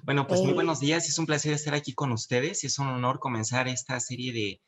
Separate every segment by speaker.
Speaker 1: Bueno, pues muy
Speaker 2: Eh,
Speaker 1: buenos días. Es un placer estar aquí con ustedes. Es un honor comenzar esta serie de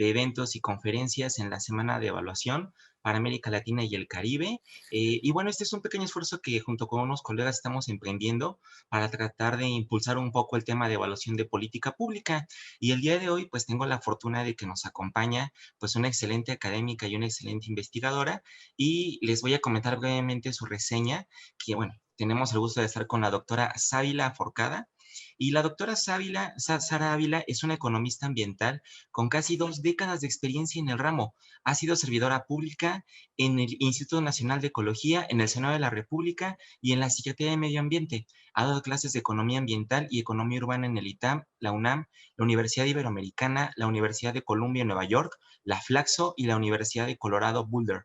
Speaker 1: eventos y conferencias en la Semana de Evaluación para América Latina y el Caribe. Y bueno, este es un pequeño esfuerzo que junto con unos colegas estamos emprendiendo para tratar de impulsar un poco el tema de evaluación de política pública. Y el día de hoy, pues tengo la fortuna de que nos acompaña pues una excelente académica y una excelente investigadora. Y les voy a comentar brevemente su reseña, que bueno, tenemos el gusto de estar con la doctora Sábila Forcada. Y la doctora Sara Ávila es una economista ambiental con casi 2 décadas de experiencia en el ramo. Ha sido servidora pública en el Instituto Nacional de Ecología, en el Senado de la República y en la Secretaría de Medio Ambiente. Ha dado clases de economía ambiental y economía urbana en el ITAM, la UNAM, la Universidad Iberoamericana, la Universidad de Columbia en Nueva York, la Flaxo y la Universidad de Colorado Boulder,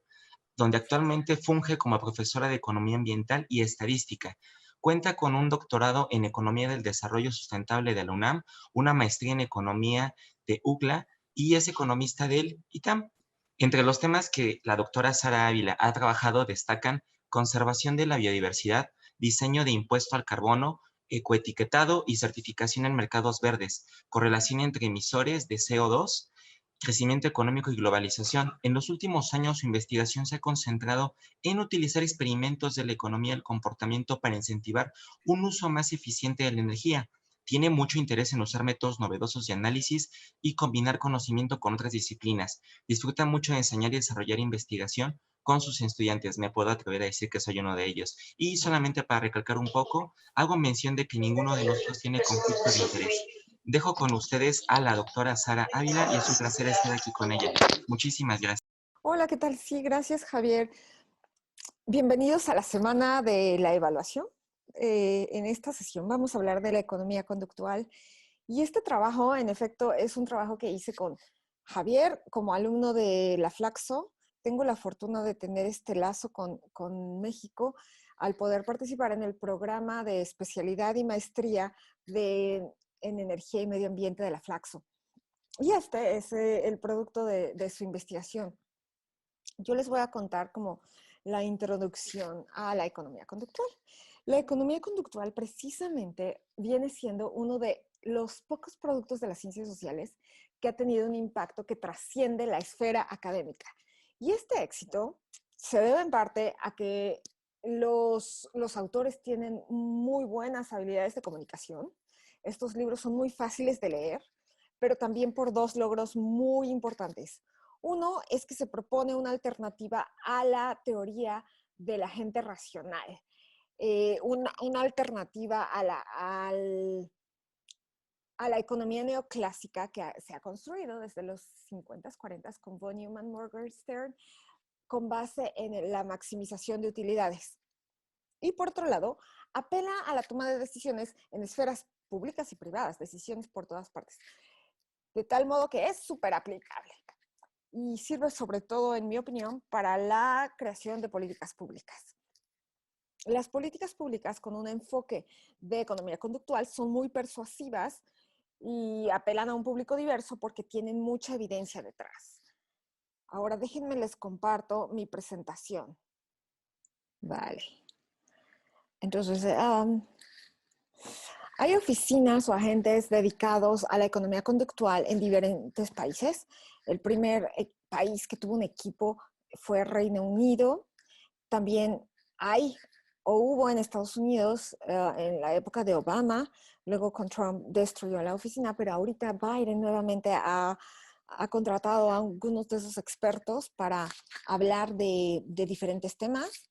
Speaker 1: donde actualmente funge como profesora de Economía Ambiental y Estadística. Cuenta con un doctorado en Economía del Desarrollo Sustentable de la UNAM, una maestría en Economía de UCLA y es economista del ITAM. Entre los temas que la doctora Sara Ávila ha trabajado destacan conservación de la biodiversidad, diseño de impuesto al carbono, ecoetiquetado y certificación en mercados verdes, correlación entre emisores de CO2, crecimiento económico y globalización. En los últimos años, su investigación se ha concentrado en utilizar experimentos de la economía del comportamiento para incentivar un uso más eficiente de la energía. Tiene mucho interés en usar métodos novedosos de análisis y combinar conocimiento con otras disciplinas. Disfruta mucho de enseñar y desarrollar investigación con sus estudiantes. Me puedo atrever a decir que soy uno de ellos. Y solamente para recalcar un poco, hago mención de que ninguno de nosotros tiene conflicto de interés. Dejo con ustedes a la doctora Sara Ávila y es un placer estar aquí con ella. Muchísimas gracias.
Speaker 2: Hola, ¿qué tal? Sí, gracias, Javier. Bienvenidos a la semana de la evaluación. En esta sesión vamos a hablar de la economía conductual y este trabajo, en efecto, es un trabajo que hice con Javier como alumno de la Flaxo. Tengo la fortuna de tener este lazo con México al poder participar en el programa de especialidad y maestría en energía y medio ambiente de la Flaxo. Y este es el producto de su investigación. Yo les voy a contar como la introducción a la economía conductual. La economía conductual precisamente viene siendo uno de los pocos productos de las ciencias sociales que ha tenido un impacto que trasciende la esfera académica. Y este éxito se debe en parte a que los autores tienen muy buenas habilidades de comunicación. Estos libros son muy fáciles de leer, pero también por dos logros muy importantes. Uno es que se propone una alternativa a la teoría de la gente racional, una alternativa a la economía neoclásica que se ha construido desde los 50, 40 con von Neumann, Morgenstern, con base en la maximización de utilidades. Y por otro lado, apela a la toma de decisiones en esferas públicas y privadas, decisiones por todas partes, de tal modo que es súper aplicable y sirve sobre todo, en mi opinión, para la creación de políticas públicas. Las políticas públicas con un enfoque de economía conductual son muy persuasivas y apelan a un público diverso porque tienen mucha evidencia detrás. Ahora déjenme les comparto mi presentación. Vale. Entonces, hay oficinas o agentes dedicados a la economía conductual en diferentes países. El primer país que tuvo un equipo fue Reino Unido. También hay o hubo en Estados Unidos en la época de Obama, luego con Trump destruyó la oficina, pero ahorita Biden nuevamente ha contratado a algunos de esos expertos para hablar de diferentes temas.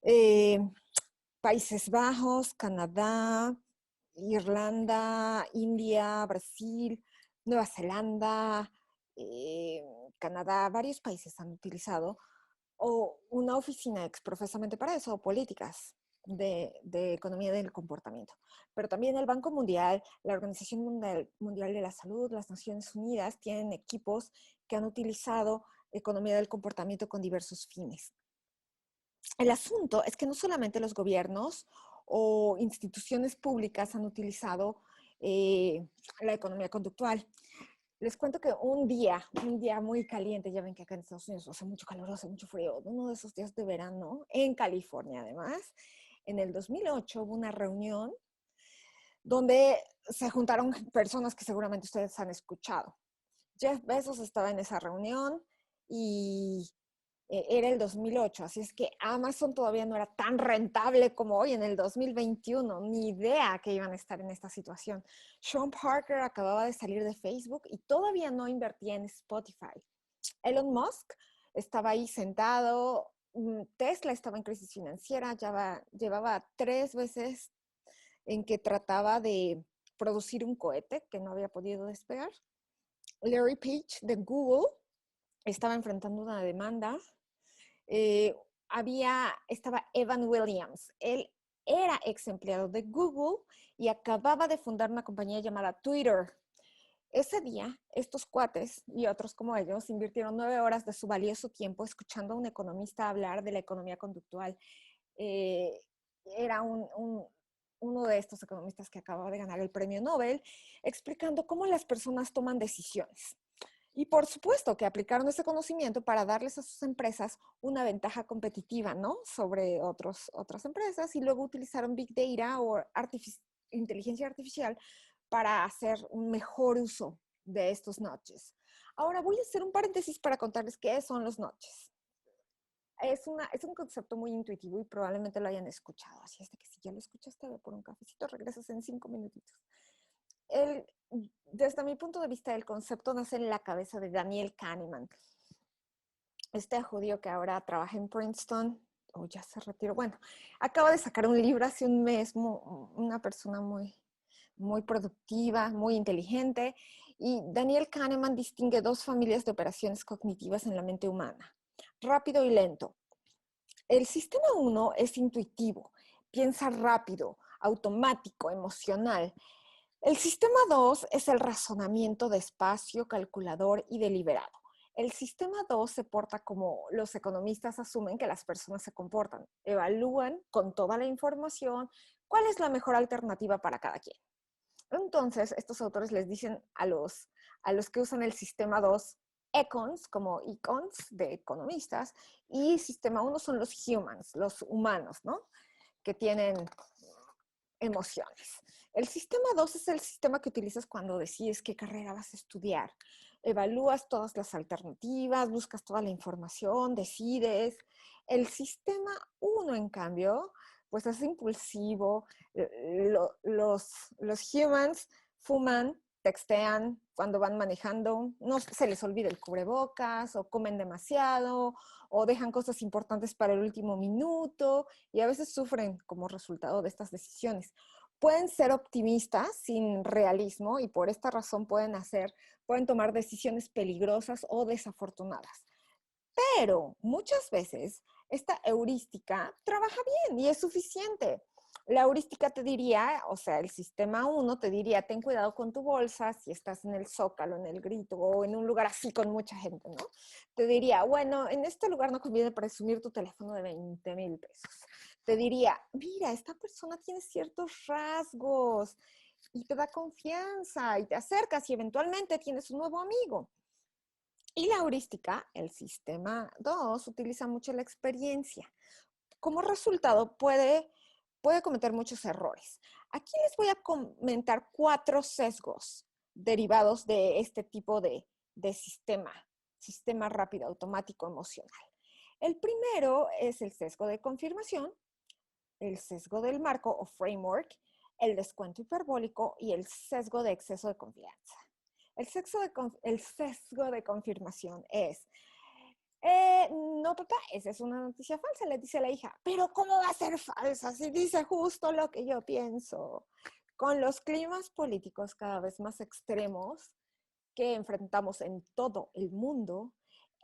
Speaker 2: Eh, Países Bajos, Canadá, Irlanda, India, Brasil, Nueva Zelanda, eh, Canadá, varios países han utilizado o una oficina exprofesamente para eso, o políticas de economía del comportamiento. Pero también el Banco Mundial, la Organización Mundial de la Salud, las Naciones Unidas tienen equipos que han utilizado economía del comportamiento con diversos fines. El asunto es que no solamente los gobiernos o instituciones públicas han utilizado la economía conductual. Les cuento que un día muy caliente, ya ven que acá en Estados Unidos hace mucho calor, hace mucho frío, uno de esos días de verano, en California además, en el 2008 hubo una reunión donde se juntaron personas que seguramente ustedes han escuchado. Jeff Bezos estaba en esa reunión y era el 2008, así es que Amazon todavía no era tan rentable como hoy en el 2021, ni idea que iban a estar en esta situación. Sean Parker acababa de salir de Facebook y todavía no invertía en Spotify. Elon Musk estaba ahí sentado, Tesla estaba en crisis financiera, llevaba 3 veces en que trataba de producir un cohete que no había podido despegar. Larry Page de Google estaba enfrentando una demanda. Estaba Evan Williams. Él era ex empleado de Google y acababa de fundar una compañía llamada Twitter. Ese día, estos cuates y otros como ellos invirtieron 9 horas de su valioso tiempo escuchando a un economista hablar de la economía conductual. Era uno de estos economistas que acababa de ganar el premio Nobel, explicando cómo las personas toman decisiones. Y por supuesto que aplicaron ese conocimiento para darles a sus empresas una ventaja competitiva, ¿no? Sobre otras empresas, y luego utilizaron Big Data o inteligencia artificial para hacer un mejor uso de estos notches. Ahora voy a hacer un paréntesis para contarles qué son los notches. Es un concepto muy intuitivo y probablemente lo hayan escuchado, así es de que si ya lo escuchaste, ve por un cafecito, regresas en 5 minutitos. Desde mi punto de vista, el concepto nace en la cabeza de Daniel Kahneman, este judío que ahora trabaja en Princeton, o ya se retiró, bueno, acaba de sacar un libro hace un mes, una persona muy productiva, muy inteligente, y Daniel Kahneman distingue 2 familias de operaciones cognitivas en la mente humana, rápido y lento. El sistema 1 es intuitivo, piensa rápido, automático, emocional. El sistema 2 es el razonamiento despacio, calculador y deliberado. El sistema 2 se porta como los economistas asumen que las personas se comportan. Evalúan con toda la información cuál es la mejor alternativa para cada quien. Entonces, estos autores les dicen a los que usan el sistema 2 econs, como econs de economistas, y sistema 1 son los humans, los humanos, ¿no? Que tienen emociones. El sistema 2 es el sistema que utilizas cuando decides qué carrera vas a estudiar. Evalúas todas las alternativas, buscas toda la información, decides. El sistema 1, en cambio, pues es impulsivo. Los humans fuman, textean cuando van manejando, no se les olvida el cubrebocas, o comen demasiado, o dejan cosas importantes para el último minuto, y a veces sufren como resultado de estas decisiones. Pueden ser optimistas sin realismo y por esta razón pueden tomar decisiones peligrosas o desafortunadas. Pero muchas veces esta heurística trabaja bien y es suficiente. La heurística te diría, o sea, el sistema 1 te diría, ten cuidado con tu bolsa si estás en el Zócalo, en el Grito o en un lugar así con mucha gente, ¿no? Te diría, bueno, en este lugar no conviene presumir tu teléfono de 20,000 pesos. Te diría, mira, esta persona tiene ciertos rasgos y te da confianza y te acercas y eventualmente tienes un nuevo amigo. Y la heurística, el sistema 2, utiliza mucho la experiencia. Como resultado, puede cometer muchos errores. Aquí les voy a comentar 4 sesgos derivados de este tipo de sistema rápido, automático, emocional. El primero es el sesgo de confirmación, el sesgo del marco o framework, el descuento hiperbólico y el sesgo de exceso de confianza. El sesgo de confirmación es, no, papá, esa es una noticia falsa, le dice la hija. Pero ¿cómo va a ser falsa si dice justo lo que yo pienso? Con los climas políticos cada vez más extremos que enfrentamos en todo el mundo,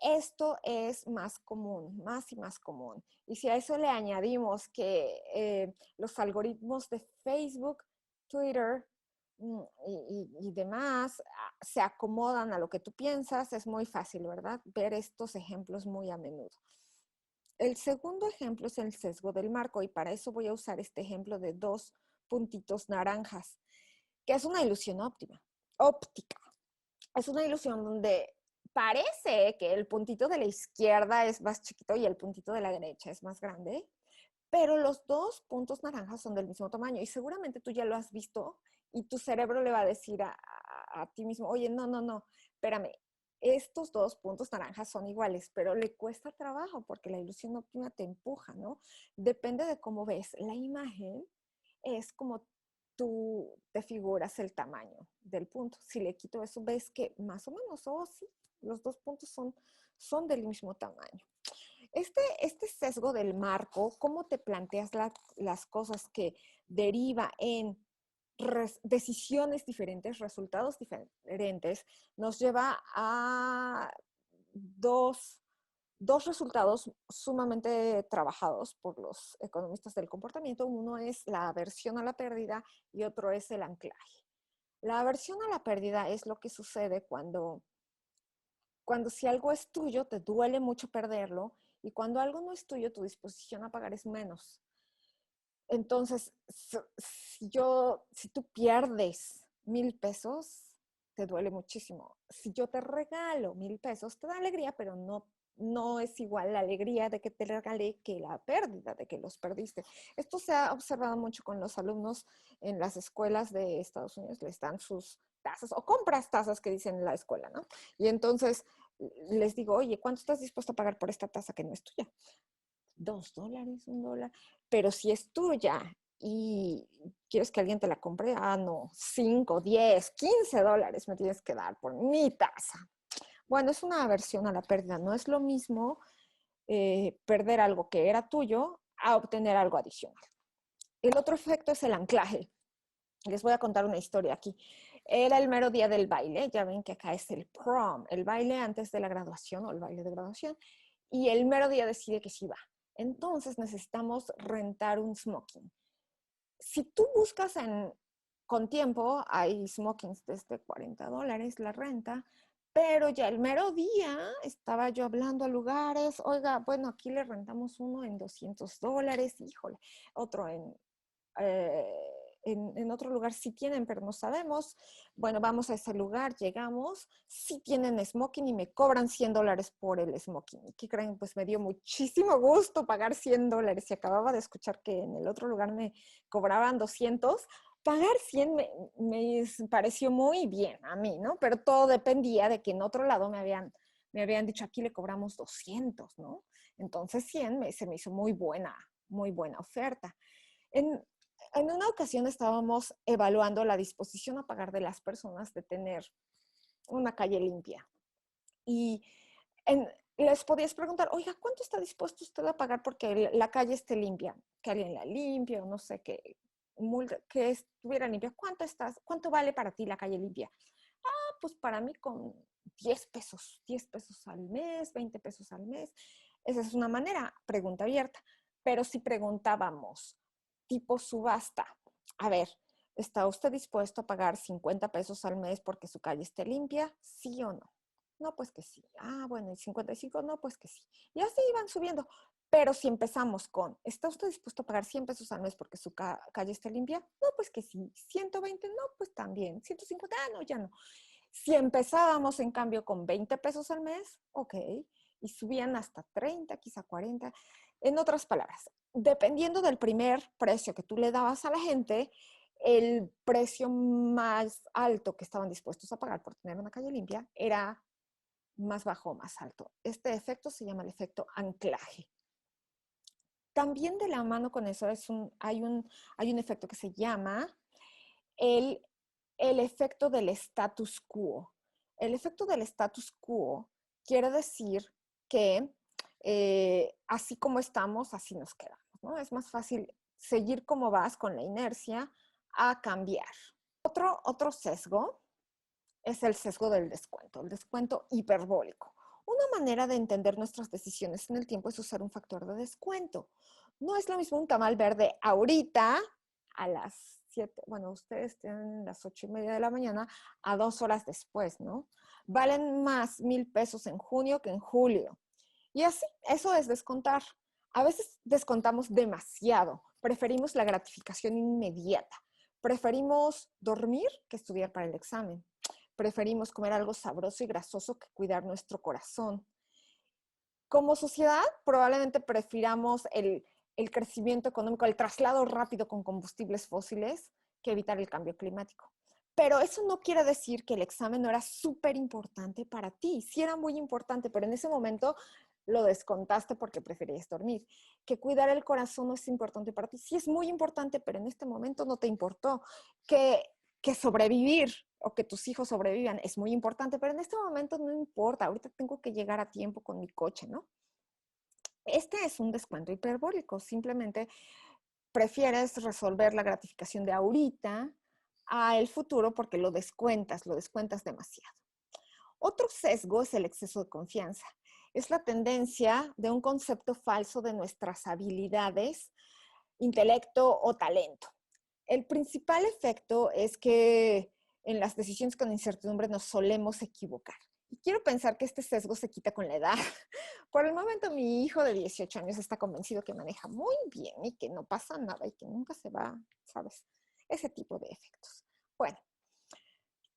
Speaker 2: esto es más común, más y más común. Y si a eso le añadimos que los algoritmos de Facebook, Twitter y demás se acomodan a lo que tú piensas, es muy fácil, ¿verdad? Ver estos ejemplos muy a menudo. El segundo ejemplo es el sesgo del marco y para eso voy a usar este ejemplo de 2 puntitos naranjas, que es una ilusión óptica. Es una ilusión donde parece que el puntito de la izquierda es más chiquito y el puntito de la derecha es más grande, pero los dos puntos naranjas son del mismo tamaño y seguramente tú ya lo has visto y tu cerebro le va a decir a ti mismo, oye, no, no, no, espérame, estos dos puntos naranjas son iguales, pero le cuesta trabajo porque la ilusión óptima te empuja, ¿no? Depende de cómo ves la imagen, es como tú te figuras el tamaño del punto. Si le quito eso, ves que más o menos, oh sí, los dos puntos son del mismo tamaño. Este sesgo del marco, cómo te planteas las cosas que deriva en decisiones diferentes, resultados diferentes, nos lleva a dos, dos resultados sumamente trabajados por los economistas del comportamiento. Uno es la aversión a la pérdida y otro es el anclaje. La aversión a la pérdida es lo que sucede cuando si algo es tuyo, te duele mucho perderlo, y cuando algo no es tuyo, tu disposición a pagar es menos. Entonces, si tú pierdes 1,000 pesos, te duele muchísimo. Si yo te regalo 1,000 pesos, te da alegría, pero no es igual la alegría de que te regalé que la pérdida de que los perdiste. Esto se ha observado mucho con los alumnos en las escuelas de Estados Unidos. Les dan sus tazas o compras tazas que dicen en la escuela, ¿no? Y entonces les digo, oye, ¿cuánto estás dispuesto a pagar por esta taza que no es tuya? $2, $1. Pero si es tuya y quieres que alguien te la compre, no, 5, 10, $15 me tienes que dar por mi taza. Bueno, es una aversión a la pérdida. No es lo mismo perder algo que era tuyo a obtener algo adicional. El otro efecto es el anclaje. Les voy a contar una historia aquí. Era el mero día del baile. Ya ven que acá es el prom, el baile antes de la graduación o el baile de graduación. Y el mero día decide que sí va. Entonces necesitamos rentar un smoking. Si tú buscas con tiempo, hay smokings desde $40 la renta, pero ya el mero día estaba yo hablando a lugares, oiga, bueno, aquí le rentamos uno en $200, híjole, otro eh, en otro lugar sí tienen, pero no sabemos. Bueno, vamos a ese lugar, llegamos, sí tienen smoking y me cobran $100 por el smoking. ¿Y qué creen? Pues me dio muchísimo gusto pagar $100. Y acababa de escuchar que en el otro lugar me cobraban 200. Pagar 100 me pareció muy bien a mí, ¿no? Pero todo dependía de que en otro lado me habían dicho, aquí le cobramos 200, ¿no? Entonces 100 se me hizo muy buena oferta. En, en una ocasión estábamos evaluando la disposición a pagar de las personas de tener una calle limpia. Y les podías preguntar, oiga, ¿cuánto está dispuesto usted a pagar porque la calle esté limpia? Que alguien la limpie o no sé, que estuviera limpia. ¿Cuánto vale para ti la calle limpia? Pues para mí con 10 pesos, 10 pesos al mes, 20 pesos al mes. Esa es una manera, pregunta abierta. Pero si preguntábamos, tipo subasta, a ver, ¿está usted dispuesto a pagar 50 pesos al mes porque su calle esté limpia? ¿Sí o no? No, pues que sí. Bueno, y 55, no, pues que sí. Y así iban subiendo. Pero si empezamos con, ¿está usted dispuesto a pagar 100 pesos al mes porque su calle esté limpia? No, pues que sí. 120, no, pues también. 150, no, ya no. Si empezábamos, en cambio, con 20 pesos al mes, ok, y subían hasta 30, quizá 40. En otras palabras, dependiendo del primer precio que tú le dabas a la gente, el precio más alto que estaban dispuestos a pagar por tener una calle limpia era más bajo o más alto. Este efecto se llama el efecto anclaje. También de la mano con eso hay un efecto que se llama el efecto del status quo. El efecto del status quo quiere decir que así como estamos, así nos quedamos, ¿no? Es más fácil seguir como vas con la inercia a cambiar. Otro sesgo es el sesgo del descuento, el descuento hiperbólico. Una manera de entender nuestras decisiones en el tiempo es usar un factor de descuento. No es lo mismo un tamal verde ahorita a las 7, bueno, ustedes tienen las 8:30 de la mañana, a 2 horas después, ¿no? Valen más 1,000 pesos en junio que en julio. Y así, eso es descontar. A veces descontamos demasiado. Preferimos la gratificación inmediata. Preferimos dormir que estudiar para el examen. Preferimos comer algo sabroso y grasoso que cuidar nuestro corazón. Como sociedad, probablemente prefiramos el crecimiento económico, el traslado rápido con combustibles fósiles que evitar el cambio climático. Pero eso no quiere decir que el examen no era súper importante para ti. Sí era muy importante, pero en ese momento lo descontaste porque preferías dormir. Que cuidar el corazón no es importante para ti. Sí es muy importante, pero en este momento no te importó. Que sobrevivir o que tus hijos sobrevivan es muy importante, pero en este momento no importa. Ahorita tengo que llegar a tiempo con mi coche, ¿no? Este es un descuento hiperbólico. Simplemente prefieres resolver la gratificación de ahorita a el futuro porque lo descuentas demasiado. Otro sesgo es el exceso de confianza. Es la tendencia de un concepto falso de nuestras habilidades, intelecto o talento. El principal efecto es que en las decisiones con incertidumbre nos solemos equivocar. Y quiero pensar que este sesgo se quita con la edad. Por el momento, mi hijo de 18 años está convencido que maneja muy bien y que no pasa nada y que nunca se va, ¿sabes? Ese tipo de efectos. Bueno,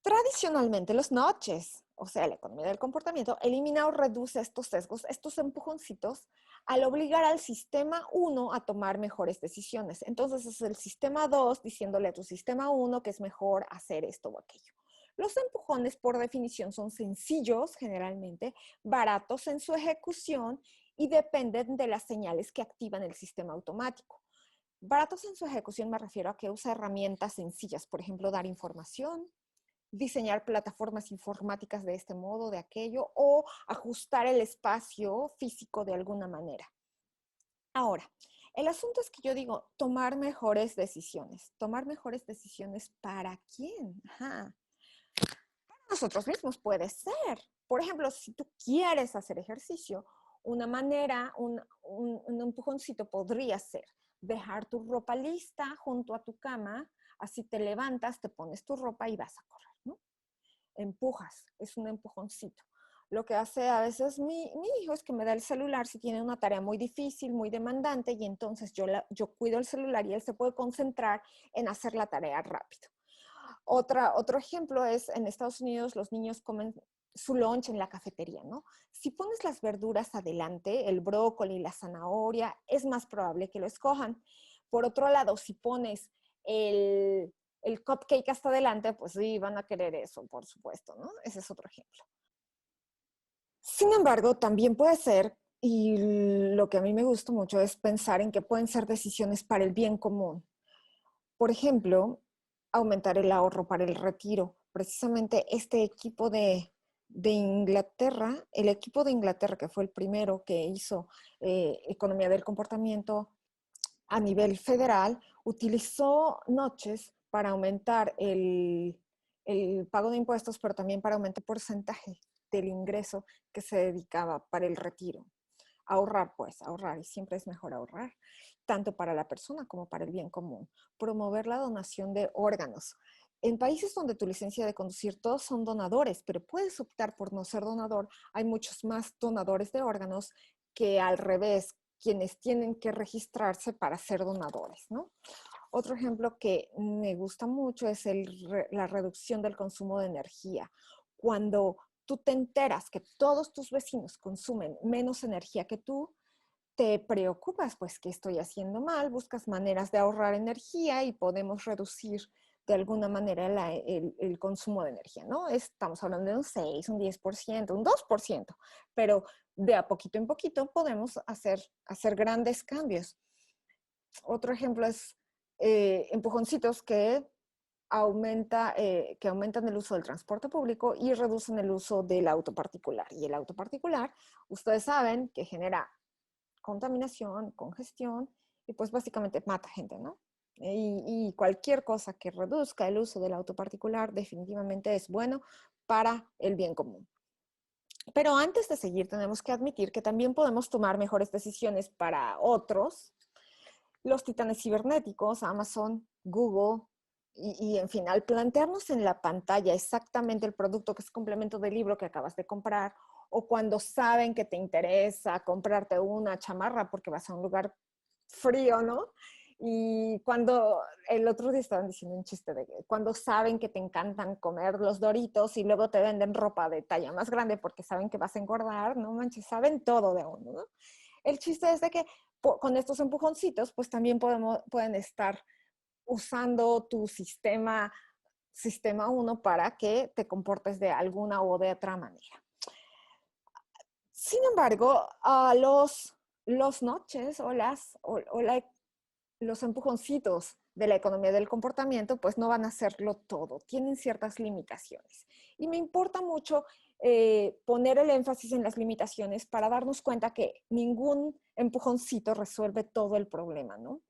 Speaker 2: tradicionalmente los notches, o sea, la economía del comportamiento, elimina o reduce estos sesgos, estos empujoncitos, al obligar al sistema 1 a tomar mejores decisiones. Entonces es el sistema 2 diciéndole a tu sistema 1 que es mejor hacer esto o aquello. Los empujones, por definición, son sencillos, generalmente, baratos en su ejecución y dependen de las señales que activan el sistema automático. Baratos en su ejecución me refiero a que usa herramientas sencillas, por ejemplo, dar información, diseñar plataformas informáticas de este modo, de aquello, o ajustar el espacio físico de alguna manera. Ahora, el asunto es que yo digo, tomar mejores decisiones. ¿Tomar mejores decisiones para quién? Ajá. Para nosotros mismos puede ser. Por ejemplo, si tú quieres hacer ejercicio, una manera, un empujoncito podría ser dejar tu ropa lista junto a tu cama, así te levantas, te pones tu ropa y vas a correr, ¿no? Empujas, es un empujoncito. Lo que hace a veces mi hijo es que me da el celular si tiene una tarea muy difícil, muy demandante, y entonces yo cuido el celular y él se puede concentrar en hacer la tarea rápido. Otro ejemplo es, en Estados Unidos los niños comen su lunch en la cafetería, ¿no? Si pones las verduras adelante, el brócoli, la zanahoria, es más probable que lo escojan. Por otro lado, si pones el cupcake hasta adelante, pues sí, van a querer eso, por supuesto, ¿no? Ese es otro ejemplo. Sin embargo, también puede ser, y lo que a mí me gusta mucho es pensar en que pueden ser decisiones para el bien común. Por ejemplo, aumentar el ahorro para el retiro. Precisamente este equipo de Inglaterra, el equipo de Inglaterra que fue el primero que hizo economía del comportamiento a nivel federal, utilizó noches para aumentar el pago de impuestos, pero también para aumentar el porcentaje del ingreso que se dedicaba para el retiro. Ahorrar, pues, ahorrar, y siempre es mejor ahorrar, tanto para la persona como para el bien común. Promover la donación de órganos. En países donde tu licencia de conducir todos son donadores, pero puedes optar por no ser donador, hay muchos más donadores de órganos que al revés, quienes tienen que registrarse para ser donadores, ¿no? Otro ejemplo que me gusta mucho es la reducción del consumo de energía. Cuando tú te enteras que todos tus vecinos consumen menos energía que tú, te preocupas, pues, ¿qué estoy haciendo mal? Buscas maneras de ahorrar energía y podemos reducir de alguna manera el consumo de energía, ¿no? Estamos hablando de un 6, un 10%, un 2%, pero de a poquito en poquito podemos hacer grandes cambios. Otro ejemplo es empujoncitos que aumentan el uso del transporte público y reducen el uso del auto particular. Y el auto particular, ustedes saben que genera contaminación, congestión y pues básicamente mata gente, ¿no? Y cualquier cosa que reduzca el uso del auto particular definitivamente es bueno para el bien común. Pero antes de seguir tenemos que admitir que también podemos tomar mejores decisiones para otros. Los titanes cibernéticos, Amazon, Google, en fin, al plantearnos en la pantalla exactamente el producto que es complemento del libro que acabas de comprar, o cuando saben que te interesa comprarte una chamarra porque vas a un lugar frío, ¿no? Y cuando el otro día estaban diciendo un chiste de que cuando saben que te encantan comer los Doritos y luego te venden ropa de talla más grande porque saben que vas a engordar, no manches, saben todo de uno, ¿no? El chiste es de que con estos empujoncitos, pues también pueden estar usando tu sistema 1 para que te comportes de alguna o de otra manera. Sin embargo, los notches los empujoncitos de la economía del comportamiento, pues no van a hacerlo todo, tienen ciertas limitaciones. Y me importa mucho poner el énfasis en las limitaciones para darnos cuenta que ningún empujoncito resuelve todo el problema, ¿no?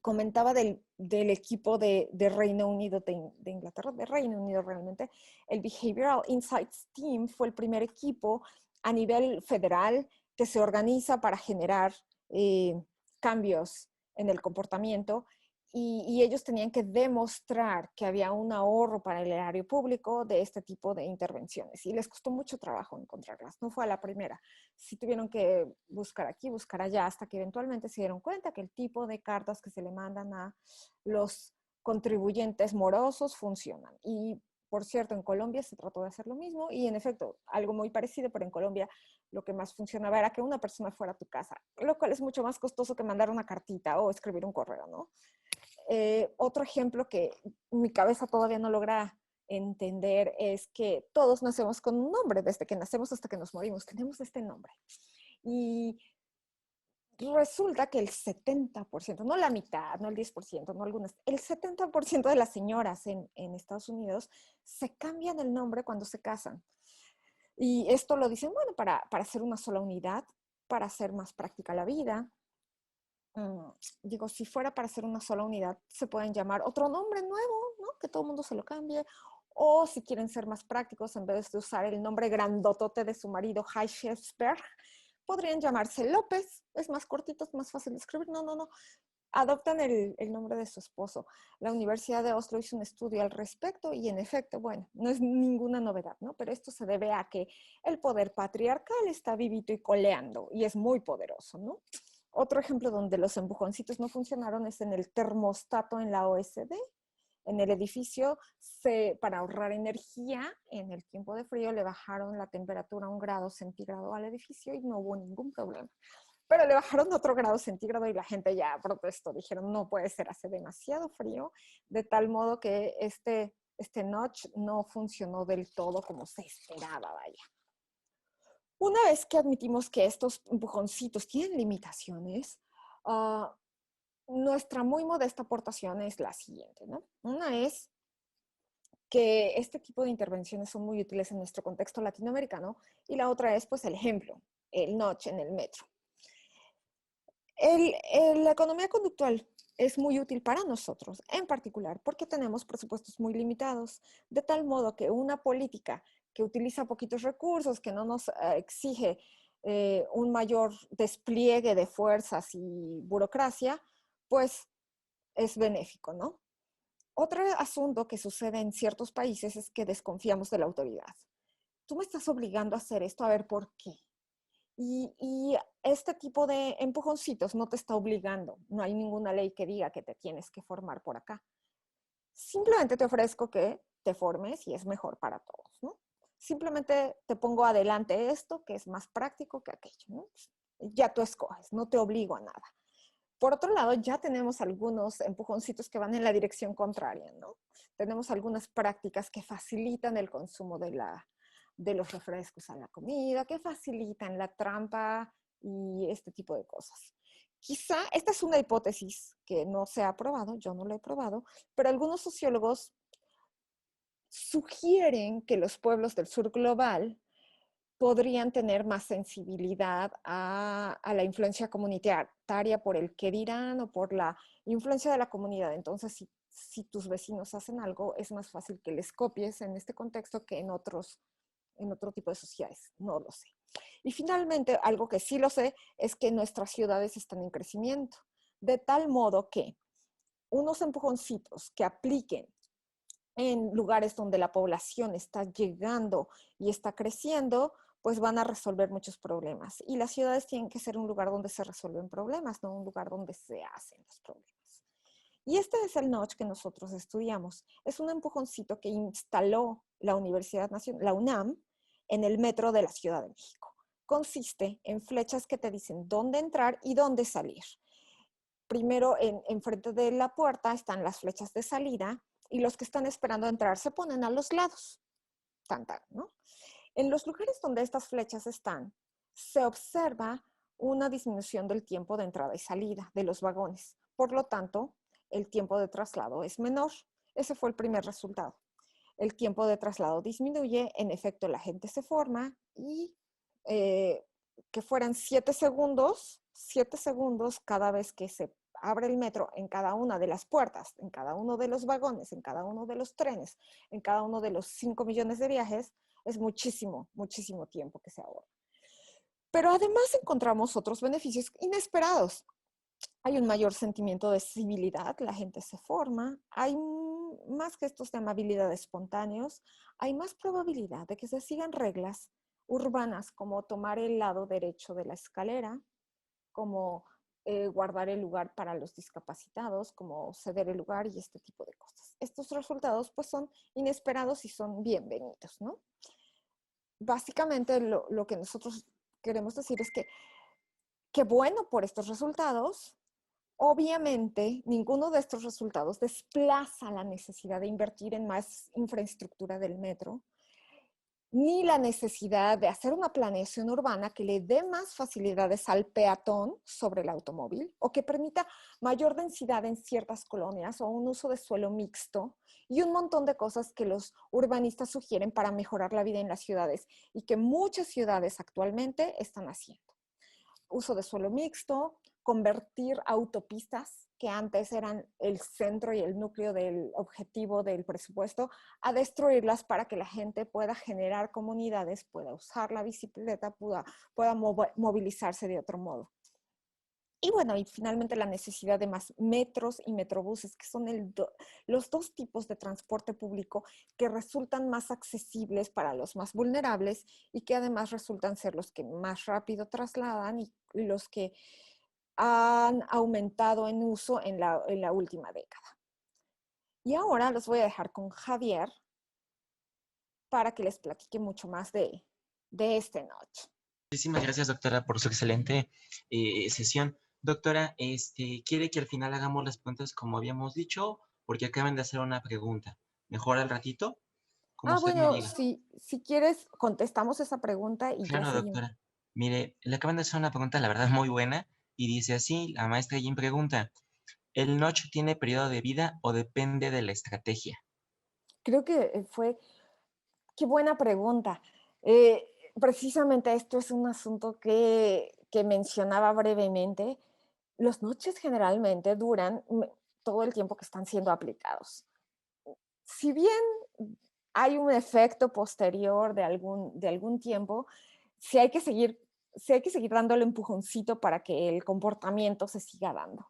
Speaker 2: Comentaba del equipo de Reino Unido, de Inglaterra, de Reino Unido realmente. El Behavioral Insights Team fue el primer equipo a nivel federal que se organiza para generar cambios en el comportamiento, y ellos tenían que demostrar que había un ahorro para el erario público de este tipo de intervenciones, y les costó mucho trabajo encontrarlas, no fue a la primera. Sí tuvieron que buscar aquí, buscar allá, hasta que eventualmente se dieron cuenta que el tipo de cartas que se le mandan a los contribuyentes morosos funcionan. Y por cierto, en Colombia se trató de hacer lo mismo, y en efecto, algo muy parecido, pero en Colombia lo que más funcionaba era que una persona fuera a tu casa, lo cual es mucho más costoso que mandar una cartita o escribir un correo, ¿no? Otro ejemplo que mi cabeza todavía no logra entender es que todos nacemos con un nombre, desde que nacemos hasta que nos morimos, tenemos este nombre. Y resulta que el 70%, no la mitad, no el 10%, no algunas, el 70% de las señoras en Estados Unidos se cambian el nombre cuando se casan. Y esto lo dicen, bueno, para hacer una sola unidad, para hacer más práctica la vida. Digo, si fuera para hacer una sola unidad, se pueden llamar otro nombre nuevo, ¿no? Que todo el mundo se lo cambie. O si quieren ser más prácticos, en vez de usar el nombre grandotote de su marido, Heichelsberg, podrían llamarse López. Es más cortito, es más fácil de escribir. No. Adoptan el nombre de su esposo. La Universidad de Oslo hizo un estudio al respecto y en efecto, bueno, no es ninguna novedad, ¿no? Pero esto se debe a que el poder patriarcal está vivito y coleando y es muy poderoso, ¿no? Otro ejemplo donde los empujoncitos no funcionaron es en el termostato en la OSD. En el edificio, para ahorrar energía en el tiempo de frío, le bajaron la temperatura a 1 grado centígrado al edificio y no hubo ningún problema. Pero le bajaron otro grado centígrado y la gente ya protestó. Dijeron, no puede ser, hace demasiado frío, de tal modo que este notch no funcionó del todo como se esperaba, vaya. Una vez que admitimos que estos empujoncitos tienen limitaciones, nuestra muy modesta aportación es la siguiente, ¿no? Una es que este tipo de intervenciones son muy útiles en nuestro contexto latinoamericano, y la otra es, pues, el ejemplo, el notch en el metro. La economía conductual es muy útil para nosotros, en particular, porque tenemos presupuestos muy limitados, de tal modo que una política que utiliza poquitos recursos, que no nos exige un mayor despliegue de fuerzas y burocracia, pues es benéfico, ¿no? Otro asunto que sucede en ciertos países es que desconfiamos de la autoridad. Tú me estás obligando a hacer esto, a ver por qué. Y este tipo de empujoncitos no te está obligando. No hay ninguna ley que diga que te tienes que formar por acá. Simplemente te ofrezco que te formes y es mejor para todos, ¿no? Simplemente te pongo adelante esto, que es más práctico que aquello, ¿no? Ya tú escoges, no te obligo a nada. Por otro lado, ya tenemos algunos empujoncitos que van en la dirección contraria, ¿no? Tenemos algunas prácticas que facilitan el consumo de los refrescos a la comida, que facilitan la trampa y este tipo de cosas. Quizá esta es una hipótesis que no se ha probado, yo no la he probado, pero algunos sociólogos sugieren que los pueblos del sur global podrían tener más sensibilidad a la influencia comunitaria por el qué dirán o por la influencia de la comunidad. Entonces, si tus vecinos hacen algo, es más fácil que les copies en este contexto que en otro tipo de sociedades. No lo sé. Y finalmente, algo que sí lo sé es que nuestras ciudades están en crecimiento, de tal modo que unos empujoncitos que apliquen en lugares donde la población está llegando y está creciendo, pues van a resolver muchos problemas. Y las ciudades tienen que ser un lugar donde se resuelven problemas, no un lugar donde se hacen los problemas. Y este es el notch que nosotros estudiamos. Es un empujoncito que instaló la Universidad Nacional, la UNAM, en el metro de la Ciudad de México. consiste en flechas que te dicen dónde entrar y dónde salir. Primero, en frente de la puerta están las flechas de salida y los que están esperando entrar se ponen a los lados. Tan, tan, ¿no? En los lugares donde estas flechas están, se observa una disminución del tiempo de entrada y salida de los vagones. Por lo tanto, el tiempo de traslado es menor. Ese fue el primer resultado. El tiempo de traslado disminuye, en efecto la gente se forma y que fueran 7 segundos cada vez que se abre el metro en cada una de las puertas, en cada uno de los vagones, en cada uno de los trenes, en cada uno de los 5 millones de viajes, es muchísimo, muchísimo tiempo que se ahorra. Pero además encontramos otros beneficios inesperados. Hay un mayor sentimiento de civilidad, la gente se forma, hay más gestos de amabilidad espontáneos, hay más probabilidad de que se sigan reglas urbanas como tomar el lado derecho de la escalera, como guardar el lugar para los discapacitados, como ceder el lugar y este tipo de cosas. Estos resultados pues son inesperados y son bienvenidos, ¿no? Básicamente lo que nosotros queremos decir es que qué bueno por estos resultados. Obviamente, ninguno de estos resultados desplaza la necesidad de invertir en más infraestructura del metro, ni la necesidad de hacer una planeación urbana que le dé más facilidades al peatón sobre el automóvil o que permita mayor densidad en ciertas colonias o un uso de suelo mixto y un montón de cosas que los urbanistas sugieren para mejorar la vida en las ciudades y que muchas ciudades actualmente están haciendo. Uso de suelo mixto, convertir autopistas que antes eran el centro y el núcleo del objetivo del presupuesto, a destruirlas para que la gente pueda generar comunidades, pueda usar la bicicleta, pueda movilizarse de otro modo. Y bueno, y finalmente la necesidad de más metros y metrobuses, que son los dos tipos de transporte público que resultan más accesibles para los más vulnerables y que además resultan ser los que más rápido trasladan y los que han aumentado en uso en la última década. Y ahora los voy a dejar con Javier para que les platique mucho más de esta noche.
Speaker 1: Muchísimas gracias, doctora, por su excelente sesión. Doctora, ¿quiere que al final hagamos las preguntas como habíamos dicho? Porque acaban de hacer una pregunta. ¿Mejor al ratito? Como usted me
Speaker 2: Bueno,
Speaker 1: diga.
Speaker 2: si quieres, contestamos esa pregunta y ya
Speaker 1: Claro,
Speaker 2: seguimos.
Speaker 1: doctora. Mire, le acaban de hacer una pregunta, la verdad, muy buena, y dice así, la maestra Jim pregunta, ¿el notch tiene periodo de vida o depende de la estrategia?
Speaker 2: Creo que qué buena pregunta. Eh, Precisamente esto es un asunto que mencionaba brevemente. Los noches generalmente duran todo el tiempo que están siendo aplicados. Si bien hay un efecto posterior de algún tiempo, sí hay que seguir, sí hay que seguir dándole empujoncito para que el comportamiento se siga dando.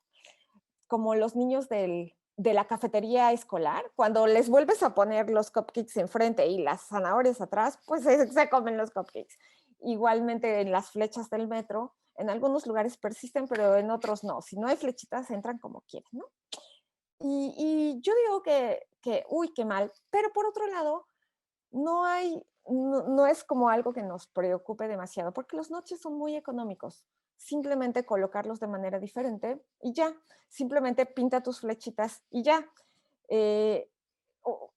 Speaker 2: Como los niños de la cafetería escolar, cuando les vuelves a poner los cupcakes enfrente y las zanahorias atrás, pues se comen los cupcakes. Igualmente en las flechas del metro, en algunos lugares persisten, pero en otros no. Si no hay flechitas, entran como quieren, ¿no? Y yo digo uy, qué mal, pero por otro lado, no es como algo que nos preocupe demasiado, porque los noches son muy económicos. Simplemente colocarlos de manera diferente y ya. Simplemente pinta tus flechitas y ya. Eh, o-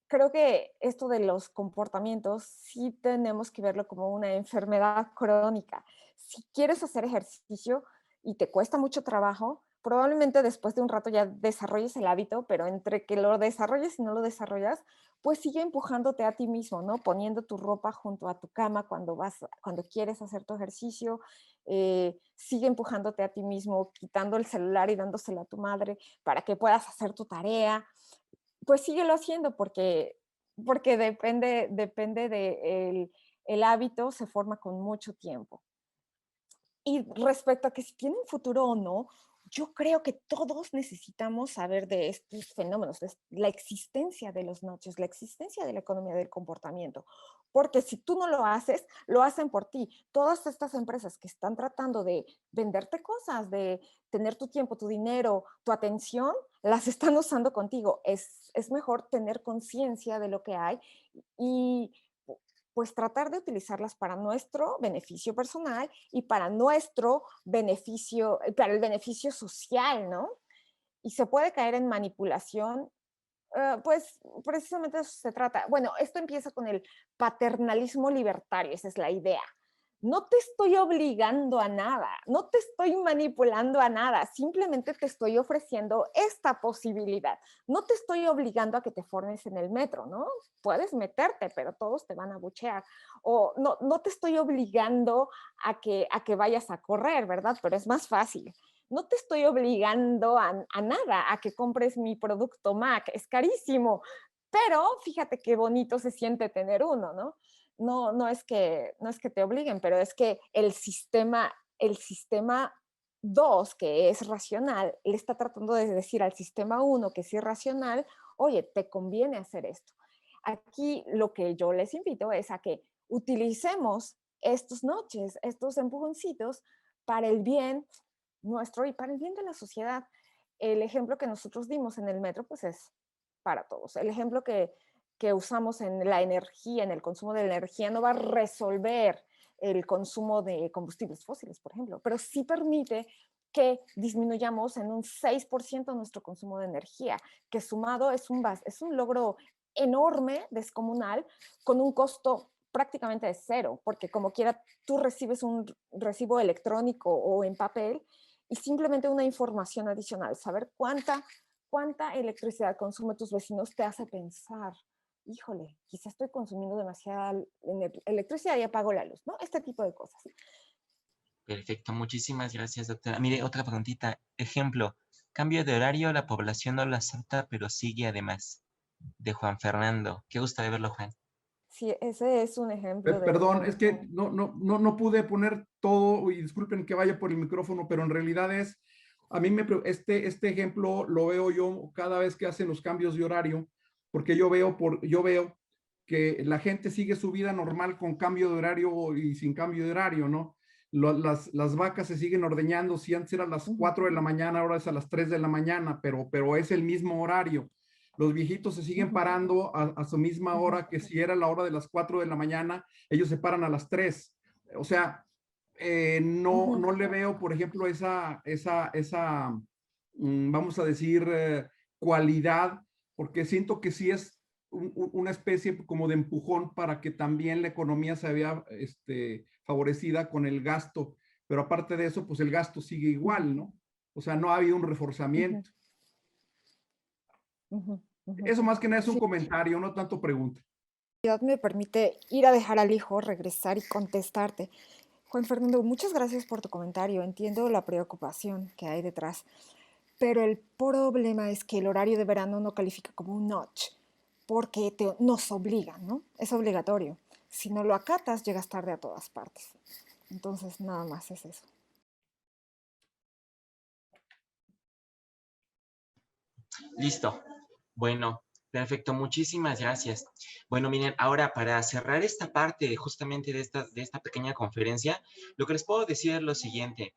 Speaker 2: Creo que esto de los comportamientos sí tenemos que verlo como una enfermedad crónica. Si quieres hacer ejercicio y te cuesta mucho trabajo, probablemente después de un rato ya desarrolles el hábito, pero entre que lo desarrolles y no lo desarrollas, pues sigue empujándote a ti mismo, ¿no? Poniendo tu ropa junto a tu cama cuando quieres hacer tu ejercicio, sigue empujándote a ti mismo, quitando el celular y dándoselo a tu madre para que puedas hacer tu tarea, pues síguelo haciendo porque depende de el hábito, se forma con mucho tiempo. Y respecto a que si tienen futuro o no, yo creo que todos necesitamos saber de estos fenómenos, de la existencia de los noches, la existencia de la economía del comportamiento. Porque si tú no lo haces, lo hacen por ti. Todas estas empresas que están tratando de venderte cosas, de tener tu tiempo, tu dinero, tu atención, las están usando contigo. Es mejor tener conciencia de lo que hay y pues tratar de utilizarlas para nuestro beneficio personal y para nuestro beneficio, para el beneficio social, ¿no? Y se puede caer en manipulación, pues precisamente de eso se trata. Bueno, esto empieza con el paternalismo libertario, esa es la idea. No te estoy obligando a nada, no te estoy manipulando a nada, simplemente te estoy ofreciendo esta posibilidad. No te estoy obligando a que te formes en el metro, ¿no? Puedes meterte, pero todos te van a buchear. O no te estoy obligando a que vayas a correr, ¿verdad? Pero es más fácil. No te estoy obligando a nada, a que compres mi producto Mac, es carísimo, pero fíjate qué bonito se siente tener uno, ¿no? No es que te obliguen, pero es que el sistema 2 que es racional, le está tratando de decir al sistema 1 que es irracional, oye, te conviene hacer esto. Aquí lo que yo les invito es a que utilicemos estas noches, estos empujoncitos para el bien nuestro y para el bien de la sociedad. El ejemplo que nosotros dimos en el metro, pues es para todos. El ejemplo que usamos en la energía, en el consumo de la energía, no va a resolver el consumo de combustibles fósiles, por ejemplo, pero sí permite que disminuyamos en un 6% nuestro consumo de energía, que sumado es un logro enorme, descomunal, con un costo prácticamente de cero, porque como quiera tú recibes un recibo electrónico o en papel y simplemente una información adicional, saber cuánta electricidad consume tus vecinos te hace pensar, híjole, quizás estoy consumiendo demasiada electricidad y apago la luz, ¿no? Este tipo de cosas.
Speaker 1: Perfecto, muchísimas gracias, doctora. Mire, otra preguntita. Ejemplo, cambio de horario, la población no lo acepta, pero sigue además. De Juan Fernando. Qué gusto de verlo, Juan.
Speaker 2: Sí, ese es un ejemplo de
Speaker 3: Perdón, es que
Speaker 2: un...
Speaker 3: no pude poner todo y disculpen que vaya por el micrófono, pero en realidad es, a mí este ejemplo lo veo yo cada vez que hacen los cambios de horario, porque yo veo que la gente sigue su vida normal con cambio de horario y sin cambio de horario, ¿no? Las vacas se siguen ordeñando, si antes era a las 4 de la mañana, ahora es a las 3 de la mañana, pero es el mismo horario. Los viejitos se siguen parando a su misma hora, que si era la hora de las 4 de la mañana, ellos se paran a las 3. O sea, no le veo, por ejemplo, vamos a decir, cualidad, porque siento que sí es una especie como de empujón para que también la economía se vea favorecida con el gasto, pero aparte de eso, pues el gasto sigue igual, ¿no? O sea, no ha habido un reforzamiento. Eso más que nada es un
Speaker 2: Sí,
Speaker 3: comentario, no tanto pregunta.
Speaker 2: me permite ir a dejar al hijo, regresar y contestarte. Juan Fernando, muchas gracias por tu comentario. Entiendo la preocupación que hay detrás, pero el problema es que el horario de verano no califica como un notch, porque nos obliga, ¿no? Es obligatorio. Si no lo acatas, llegas tarde a todas partes. Entonces, nada más es eso.
Speaker 1: Listo. Bueno, perfecto. Muchísimas gracias. Bueno, miren, ahora para cerrar esta parte justamente de esta pequeña conferencia, lo que les puedo decir es lo siguiente.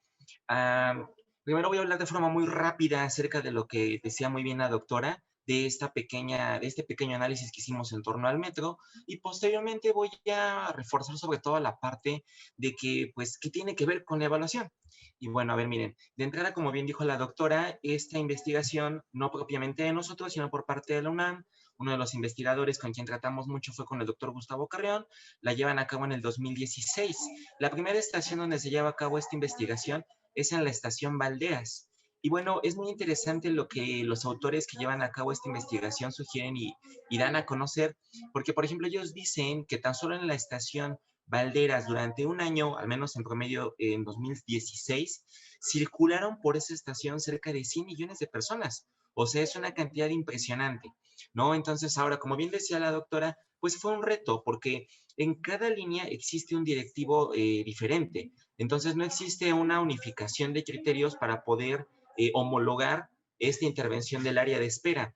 Speaker 1: Primero voy a hablar de forma muy rápida acerca de lo que decía muy bien la doctora, de este pequeño análisis que hicimos en torno al metro, y posteriormente voy a reforzar sobre todo la parte de que, pues, ¿qué tiene que ver con la evaluación? Y bueno, a ver, miren, de entrada, como bien dijo la doctora, esta investigación no propiamente de nosotros, sino por parte de la UNAM, uno de los investigadores con quien tratamos mucho fue con el doctor Gustavo Carreón, la llevan a cabo en el 2016. La primera estación donde se lleva a cabo esta investigación es en la estación Valderas. Y bueno, es muy interesante lo que los autores que llevan a cabo esta investigación sugieren y dan a conocer, porque por ejemplo ellos dicen que tan solo en la estación Valderas durante un año, al menos en promedio en 2016, circularon por esa estación cerca de 100 millones de personas. O sea, es una cantidad impresionante, ¿no? Entonces ahora, como bien decía la doctora, pues fue un reto porque en cada línea existe un directivo diferente. Entonces no existe una unificación de criterios para poder homologar esta intervención del área de espera.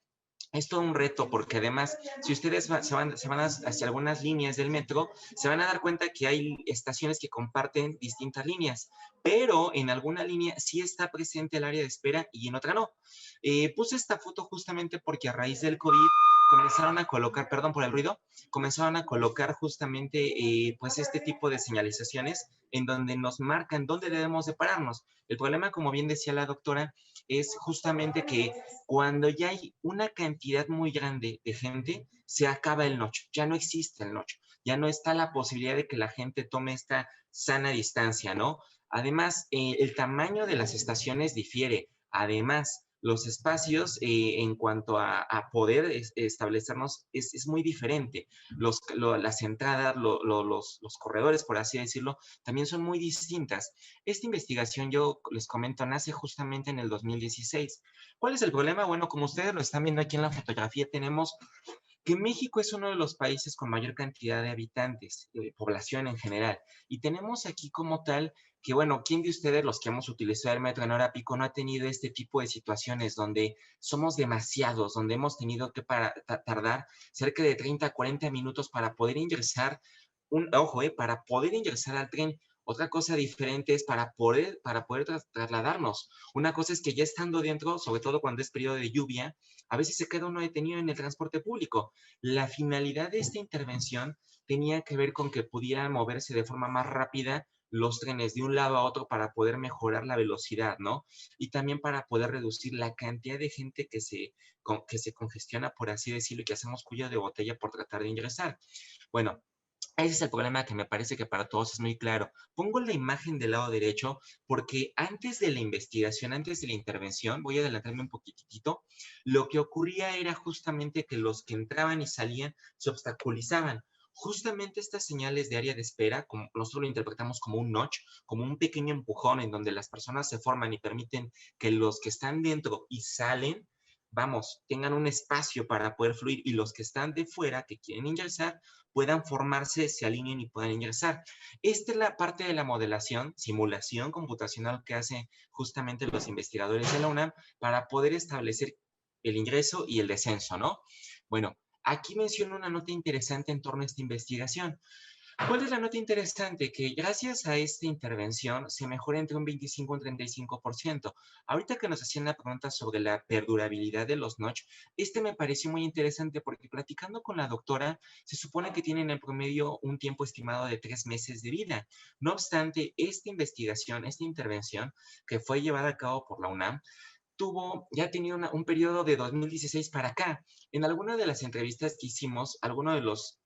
Speaker 1: Es todo un reto porque además, si ustedes se van hacia algunas líneas del metro, se van a dar cuenta que hay estaciones que comparten distintas líneas, pero en alguna línea sí está presente el área de espera y en otra no. Puse esta foto justamente porque a raíz del COVID comenzaron a colocar, perdón por el ruido, comenzaron a colocar justamente pues este tipo de señalizaciones en donde nos marcan dónde debemos de pararnos. El problema, como bien decía la doctora, es justamente que cuando ya hay una cantidad muy grande de gente, se acaba el noche, ya no existe el noche, ya no está la posibilidad de que la gente tome esta sana distancia, ¿no? Además, el tamaño de las estaciones difiere. Además, los espacios en cuanto a poder establecernos es muy diferente. Las entradas, los corredores, por así decirlo, también son muy distintas. Esta investigación, yo les comento, nace justamente en el 2016. ¿Cuál es el problema? Bueno, como ustedes lo están viendo aquí en la fotografía, tenemos que México es uno de los países con mayor cantidad de habitantes, población en general, y tenemos aquí como tal que, bueno, ¿quién de ustedes, los que hemos utilizado el metro en hora pico, no ha tenido este tipo de situaciones donde somos demasiados, donde hemos tenido que tardar cerca de 30 a 40 minutos para poder ingresar, ojo, para poder ingresar al tren? Otra cosa diferente es para poder trasladarnos. Una cosa es que ya estando dentro, sobre todo cuando es periodo de lluvia, a veces se queda uno detenido en el transporte público. La finalidad de esta intervención tenía que ver con que pudieran moverse de forma más rápida los trenes de un lado a otro para poder mejorar la velocidad, ¿no? Y también para poder reducir la cantidad de gente que se congestiona, por así decirlo, y que hacemos cuello de botella por tratar de ingresar. Bueno, ese es el problema que me parece que para todos es muy claro. Pongo la imagen del lado derecho porque antes de la investigación, antes de la intervención, voy a adelantarme un poquitito, lo que ocurría era justamente que los que entraban y salían se obstaculizaban. Justamente estas señales de área de espera, como nosotros lo interpretamos como un notch, como un pequeño empujón en donde las personas se forman y permiten que los que están dentro y salen, vamos, tengan un espacio para poder fluir y los que están de fuera, que quieren ingresar, puedan formarse, se alineen y puedan ingresar. Esta es la parte de la modelación, simulación computacional que hacen justamente los investigadores de la UNAM para poder establecer el ingreso y el descenso, ¿no? Bueno, aquí menciono una nota interesante en torno a esta investigación. ¿Cuál es la nota interesante? Que gracias a esta intervención se mejora entre un 25 y un 35%. Ahorita que nos hacían la pregunta sobre la perdurabilidad de los notch, este me pareció muy interesante porque platicando con la doctora, se supone que tienen en promedio un tiempo estimado de 3 meses de vida. No obstante, esta investigación, esta intervención que fue llevada a cabo por la UNAM, ya ha tenido un periodo de 2016 para acá. En alguna de las entrevistas que hicimos, alguno de los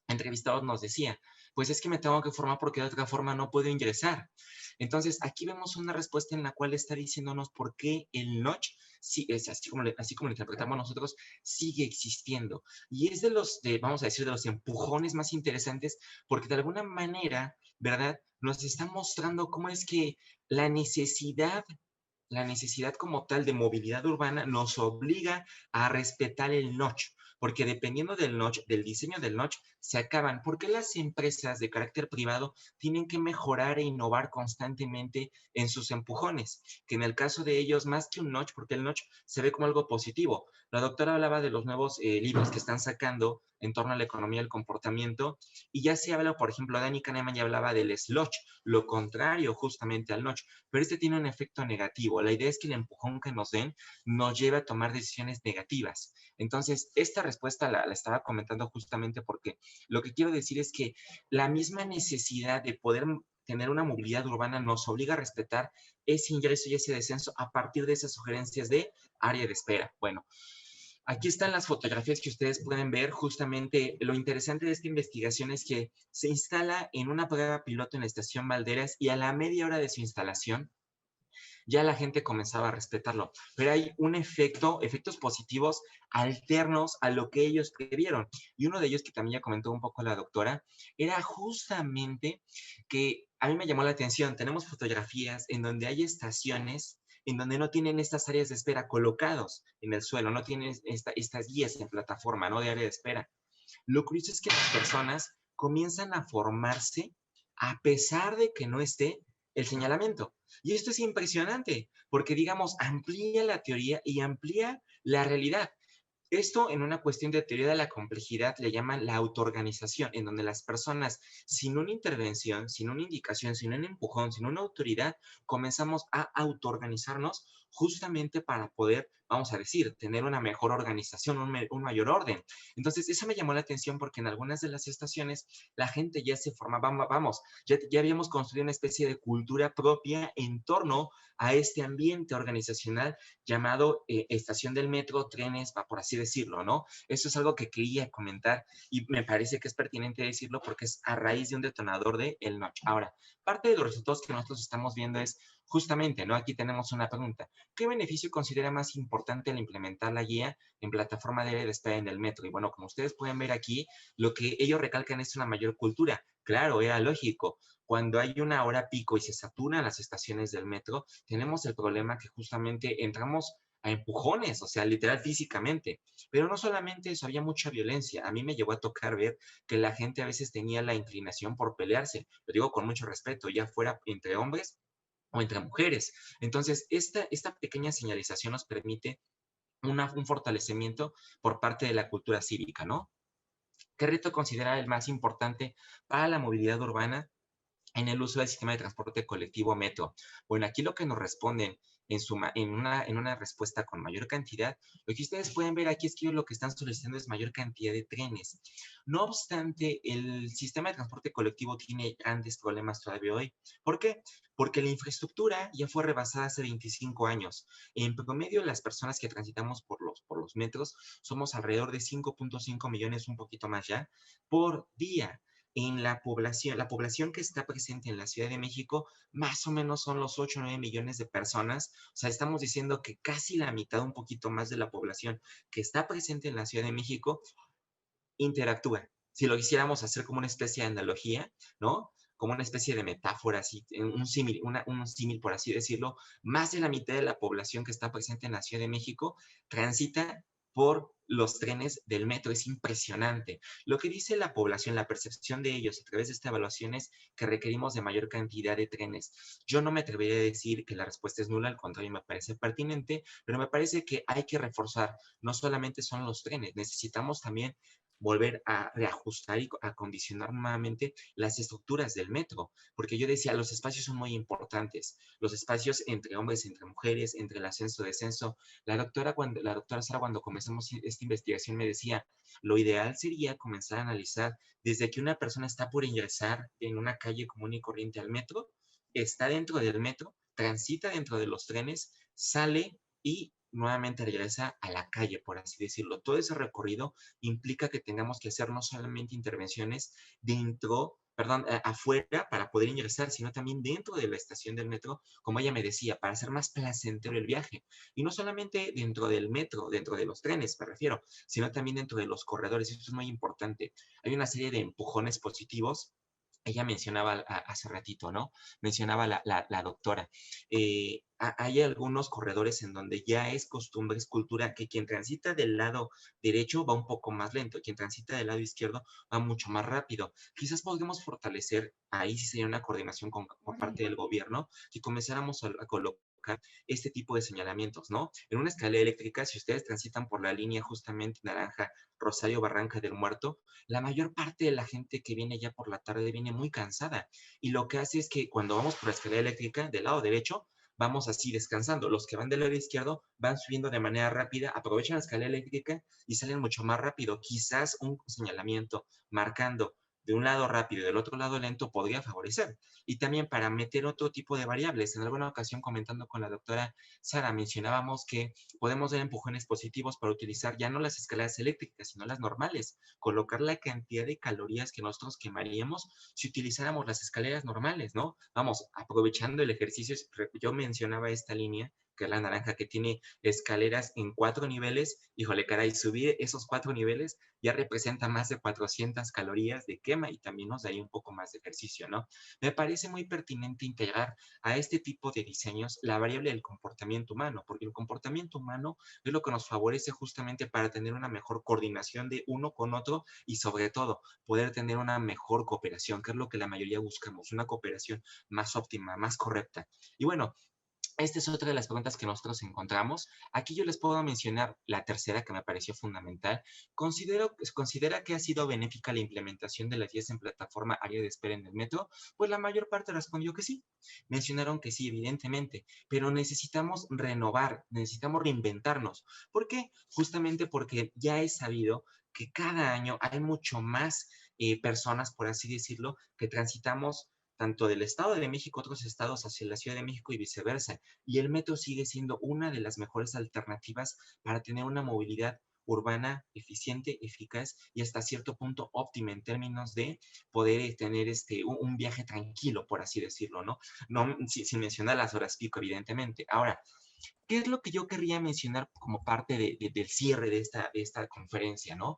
Speaker 1: entrevistados nos decía, pues es que me tengo que formar porque de otra forma no puedo ingresar. Entonces, aquí vemos una respuesta en la cual está diciéndonos por qué el notch, sí, es así como lo interpretamos nosotros, sigue existiendo. Y es vamos a decir, de los empujones más interesantes, porque de alguna manera, ¿verdad? Nos está mostrando cómo es que la necesidad la necesidad como tal de movilidad urbana nos obliga a respetar el notch, porque dependiendo del notch, del diseño del notch, se acaban. ¿Por qué las empresas de carácter privado tienen que mejorar e innovar constantemente en sus empujones? Que en el caso de ellos, más que un notch, porque el notch se ve como algo positivo. La doctora hablaba de los nuevos libros que están sacando en torno a la economía del comportamiento, y ya se habla, por ejemplo, Dani Kahneman ya hablaba del slotch, lo contrario justamente al notch, pero este tiene un efecto negativo. La idea es que el empujón que nos den nos lleve a tomar decisiones negativas. Entonces, esta respuesta la estaba comentando justamente porque lo que quiero decir es que la misma necesidad de poder tener una movilidad urbana nos obliga a respetar ese ingreso y ese descenso a partir de esas sugerencias de área de espera. Bueno, aquí están las fotografías que ustedes pueden ver. Justamente lo interesante de esta investigación es que se instala en una prueba piloto en la estación Valderas y a la media hora de su instalación ya la gente comenzaba a respetarlo. Pero hay efectos positivos alternos a lo que ellos previeron. Y uno de ellos, que también ya comentó un poco la doctora, era justamente que a mí me llamó la atención. Tenemos fotografías en donde hay estaciones en donde no tienen estas áreas de espera colocados en el suelo, no tienen estas guías en plataforma, ¿no? De área de espera. Lo curioso es que las personas comienzan a formarse a pesar de que no esté el señalamiento. Y esto es impresionante, porque digamos, amplía la teoría y amplía la realidad. Esto en una cuestión de teoría de la complejidad le llaman la autoorganización, en donde las personas sin una intervención, sin una indicación, sin un empujón, sin una autoridad, comenzamos a autoorganizarnos justamente para poder, vamos a decir, tener una mejor organización, un mayor orden. Entonces, eso me llamó la atención porque en algunas de las estaciones la gente ya se formaba, vamos, ya habíamos construido una especie de cultura propia en torno a este ambiente organizacional llamado estación del metro, trenes, por así decirlo, ¿no? Eso es algo que quería comentar y me parece que es pertinente decirlo porque es a raíz de un detonador de El Notch. Ahora, parte de los resultados que nosotros estamos viendo es justamente, ¿no? Aquí tenemos una pregunta. ¿Qué beneficio considera más importante al implementar la guía en plataforma de espera en el metro? Y bueno, como ustedes pueden ver aquí, lo que ellos recalcan es una mayor cultura. Claro, era lógico. Cuando hay una hora pico y se saturan las estaciones del metro, tenemos el problema que justamente entramos a empujones, o sea, literal físicamente. Pero no solamente eso, había mucha violencia. A mí me llegó a tocar ver que la gente a veces tenía la inclinación por pelearse, lo digo con mucho respeto, ya fuera entre hombres o entre mujeres. Entonces, esta pequeña señalización nos permite un fortalecimiento por parte de la cultura cívica, ¿no? ¿Qué reto considera el más importante para la movilidad urbana en el uso del sistema de transporte colectivo metro? Bueno, aquí lo que nos responden en una respuesta con mayor cantidad, lo que ustedes pueden ver aquí es que ellos lo que están solicitando es mayor cantidad de trenes. No obstante, el sistema de transporte colectivo tiene grandes problemas todavía hoy. ¿Por qué? Porque la infraestructura ya fue rebasada hace 25 años. En promedio, las personas que transitamos por los metros somos alrededor de 5.5 millones, un poquito más ya, por día en la población que está presente en la Ciudad de México, más o menos son los 8 o 9 millones de personas. O sea, estamos diciendo que casi la mitad, un poquito más de la población que está presente en la Ciudad de México, interactúa. Si lo quisiéramos hacer como una especie de analogía, ¿no? Como una especie de metáfora, así, un símil, por así decirlo, más de la mitad de la población que está presente en la Ciudad de México transita por los trenes del metro. Es impresionante. Lo que dice la población, la percepción de ellos a través de esta evaluación es que requerimos de mayor cantidad de trenes. Yo no me atrevería a decir que la respuesta es nula, al contrario, me parece pertinente, pero me parece que hay que reforzar, no solamente son los trenes, necesitamos también volver a reajustar y acondicionar nuevamente las estructuras del metro, porque yo decía, los espacios son muy importantes, los espacios entre hombres, entre mujeres, entre el ascenso-descenso. La doctora Sara, cuando comenzamos esta investigación, me decía, lo ideal sería comenzar a analizar desde que una persona está por ingresar en una calle común y corriente al metro, está dentro del metro, transita dentro de los trenes, sale y nuevamente regresa a la calle, por así decirlo. Todo ese recorrido implica que tengamos que hacer no solamente intervenciones afuera para poder ingresar, sino también dentro de la estación del metro, como ella me decía, para hacer más placentero el viaje. Y no solamente dentro del metro, dentro de los trenes, me refiero, sino también dentro de los corredores. Esto es muy importante. Hay una serie de empujones positivos. Ella mencionaba hace ratito, ¿no? Mencionaba la doctora. Hay algunos corredores en donde ya es costumbre, es cultura, que quien transita del lado derecho va un poco más lento, quien transita del lado izquierdo va mucho más rápido. Quizás podríamos fortalecer, ahí sí sería una coordinación por parte del gobierno, si comenzáramos a colocar este tipo de señalamientos, ¿no? En una escalera eléctrica, si ustedes transitan por la línea justamente naranja, Rosario Barranca del Muerto, la mayor parte de la gente que viene ya por la tarde viene muy cansada. Y lo que hace es que cuando vamos por la escalera eléctrica del lado derecho, vamos así descansando. Los que van del lado izquierdo van subiendo de manera rápida, aprovechan la escalera eléctrica y salen mucho más rápido. Quizás un señalamiento marcando de un lado rápido y del otro lado lento podría favorecer. Y también para meter otro tipo de variables. En alguna ocasión, comentando con la doctora Sara, mencionábamos que podemos dar empujones positivos para utilizar ya no las escaleras eléctricas, sino las normales. Colocar la cantidad de calorías que nosotros quemaríamos si utilizáramos las escaleras normales, ¿no? Vamos, aprovechando el ejercicio, yo mencionaba esta línea, que es la naranja, que tiene escaleras en 4 niveles. Híjole, caray, subir esos 4 niveles ya representa más de 400 calorías de quema y también nos daría un poco más de ejercicio, ¿no? Me parece muy pertinente integrar a este tipo de diseños la variable del comportamiento humano, porque el comportamiento humano es lo que nos favorece justamente para tener una mejor coordinación de uno con otro y sobre todo poder tener una mejor cooperación, que es lo que la mayoría buscamos, una cooperación más óptima, más correcta. Y bueno, esta es otra de las preguntas que nosotros encontramos. Aquí yo les puedo mencionar la tercera que me pareció fundamental. ¿Considera que ha sido benéfica la implementación de las guías en plataforma área de espera en el metro? Pues la mayor parte respondió que sí. Mencionaron que sí, evidentemente, pero necesitamos renovar, necesitamos reinventarnos. ¿Por qué? Justamente porque ya es sabido que cada año hay mucho más personas, por así decirlo, que transitamos tanto del Estado de México a otros estados hacia la Ciudad de México y viceversa. Y el metro sigue siendo una de las mejores alternativas para tener una movilidad urbana eficiente, eficaz y hasta cierto punto óptima en términos de poder tener un viaje tranquilo, por así decirlo, ¿no? No sin mencionar las horas pico, evidentemente. Ahora, ¿qué es lo que yo querría mencionar como parte del cierre de esta conferencia, ¿no?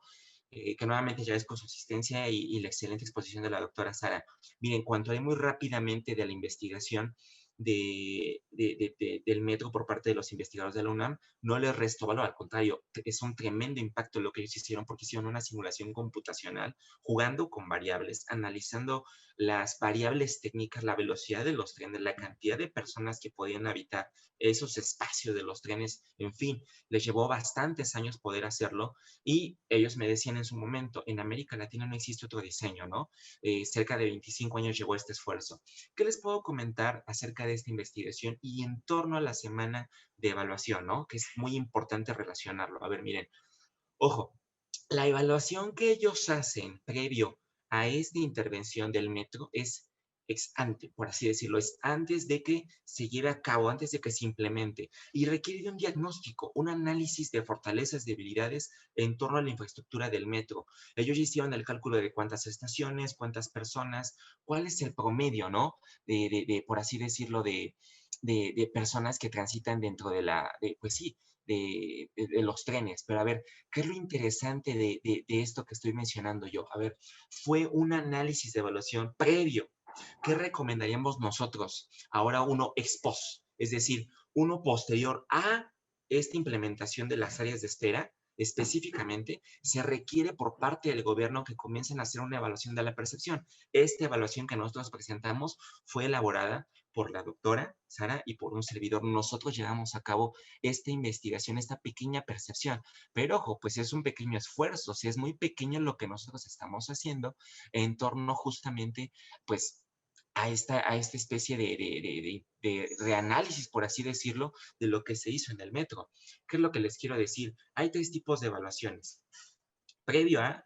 Speaker 1: Que nuevamente ya es con su asistencia y la excelente exposición de la doctora Sara. Miren, cuanto hay muy rápidamente de la investigación del metro por parte de los investigadores de la UNAM, no les restó valor, al contrario, es un tremendo impacto lo que ellos hicieron porque hicieron una simulación computacional jugando con variables, analizando las variables técnicas, la velocidad de los trenes, la cantidad de personas que podían habitar esos espacios de los trenes, en fin, les llevó bastantes años poder hacerlo y ellos me decían en su momento, en América Latina no existe otro diseño, ¿no? Cerca de 25 años llevó este esfuerzo. ¿Qué les puedo comentar acerca de esta investigación y en torno a la semana de evaluación, ¿no? Que es muy importante relacionarlo. A ver, miren, ojo, la evaluación que ellos hacen previo a esta intervención del metro es ex ante, por así decirlo, es antes de que se lleve a cabo, antes de que se implemente, y requiere de un diagnóstico, un análisis de fortalezas, debilidades en torno a la infraestructura del metro. Ellos hicieron el cálculo de cuántas estaciones, cuántas personas, cuál es el promedio, ¿no? Por así decirlo, de personas que transitan dentro pues sí, de los trenes. Pero a ver, ¿qué es lo interesante de esto que estoy mencionando yo? A ver, fue un análisis de evaluación previo. ¿Qué recomendaríamos nosotros? Ahora uno ex post, es decir, uno posterior a esta implementación de las áreas de espera, específicamente, se requiere por parte del gobierno que comiencen a hacer una evaluación de la percepción. Esta evaluación que nosotros presentamos fue elaborada por la doctora Sara y por un servidor. Nosotros llevamos a cabo esta investigación, esta pequeña percepción. Pero ojo, pues es un pequeño esfuerzo, si es muy pequeño lo que nosotros estamos haciendo en torno justamente, pues, a esta especie de reanálisis, por así decirlo, de lo que se hizo en el metro. ¿Qué es lo que les quiero decir? Hay tres tipos de evaluaciones. Previo a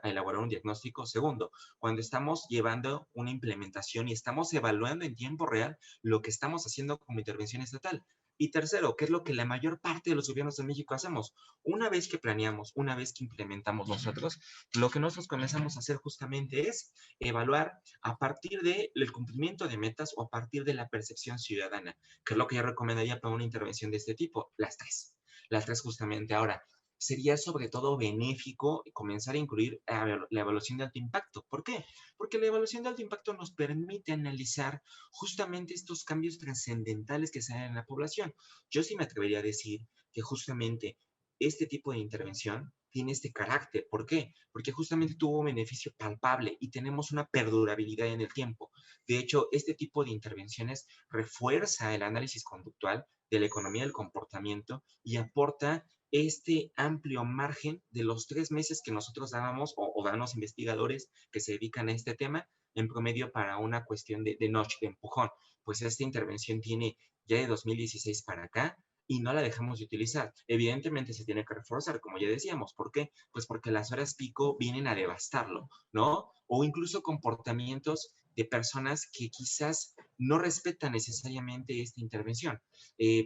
Speaker 1: elaborar un diagnóstico. Segundo, cuando estamos llevando una implementación y estamos evaluando en tiempo real lo que estamos haciendo como intervención estatal. Y tercero, ¿qué es lo que la mayor parte de los gobiernos de México hacemos? Una vez que planeamos, una vez que implementamos nosotros, lo que nosotros comenzamos a hacer justamente es evaluar a partir del cumplimiento de metas o a partir de la percepción ciudadana, que es lo que yo recomendaría para una intervención de este tipo, las tres. Las tres justamente. Ahora, sería sobre todo benéfico comenzar a incluir la evaluación de alto impacto. ¿Por qué? Porque la evaluación de alto impacto nos permite analizar justamente estos cambios trascendentales que se dan en la población. Yo sí me atrevería a decir que justamente este tipo de intervención tiene este carácter. ¿Por qué? Porque justamente tuvo un beneficio palpable y tenemos una perdurabilidad en el tiempo. De hecho, este tipo de intervenciones refuerza el análisis conductual de la economía del comportamiento y aporta este amplio margen de los 3 meses que nosotros dábamos o dan los investigadores que se dedican a este tema en promedio para una cuestión de noche, de empujón. Pues esta intervención tiene ya de 2016 para acá y no la dejamos de utilizar. Evidentemente se tiene que reforzar, como ya decíamos. ¿Por qué? Pues porque las horas pico vienen a devastarlo, ¿no? O incluso comportamientos de personas que quizás no respetan necesariamente esta intervención.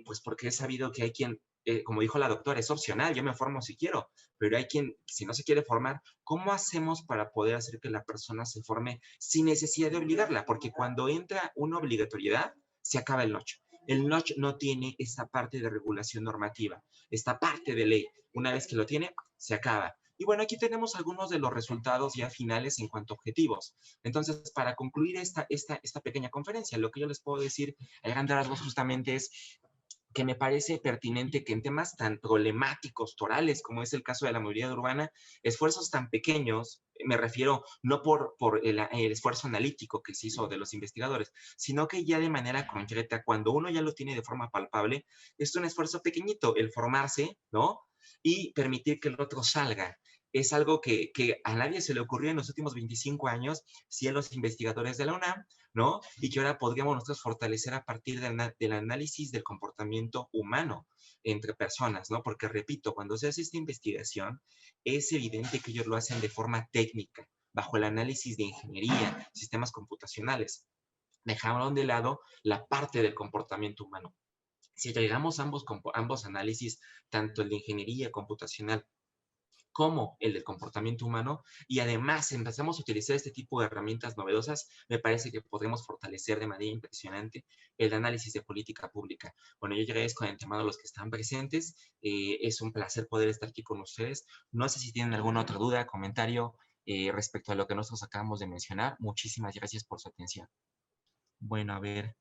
Speaker 1: Pues porque es sabido que hay quien como dijo la doctora, es opcional, yo me formo si quiero, pero hay quien, si no se quiere formar, ¿cómo hacemos para poder hacer que la persona se forme sin necesidad de obligarla? Porque cuando entra una obligatoriedad, se acaba el notch. El notch no tiene esta parte de regulación normativa, esta parte de ley. Una vez que lo tiene, se acaba. Y bueno, aquí tenemos algunos de los resultados ya finales en cuanto a objetivos. Entonces, para concluir esta pequeña conferencia, lo que yo les puedo decir a grandes rasgos justamente es que me parece pertinente que en temas tan problemáticos, torales, como es el caso de la movilidad urbana, esfuerzos tan pequeños, me refiero no por el esfuerzo analítico que se hizo de los investigadores, sino que ya de manera concreta, cuando uno ya lo tiene de forma palpable, es un esfuerzo pequeñito, el formarse, ¿no? Y permitir que el otro salga. Es algo que a nadie se le ocurrió en los últimos 25 años, sí a los investigadores de la UNAM, ¿no? Y que ahora podríamos nosotros fortalecer a partir del análisis del comportamiento humano entre personas, ¿no? Porque repito, cuando se hace esta investigación, es evidente que ellos lo hacen de forma técnica, bajo el análisis de ingeniería, sistemas computacionales. Dejaron de lado la parte del comportamiento humano. Si agregamos ambos análisis, tanto el de ingeniería computacional como el del comportamiento humano, y además empezamos a utilizar este tipo de herramientas novedosas, me parece que podremos fortalecer de manera impresionante el análisis de política pública. Bueno, yo agradezco de antemano a los que están presentes, es un placer poder estar aquí con ustedes. No sé si tienen alguna otra duda, comentario respecto a lo que nosotros acabamos de mencionar. Muchísimas gracias por su atención. Bueno, a ver.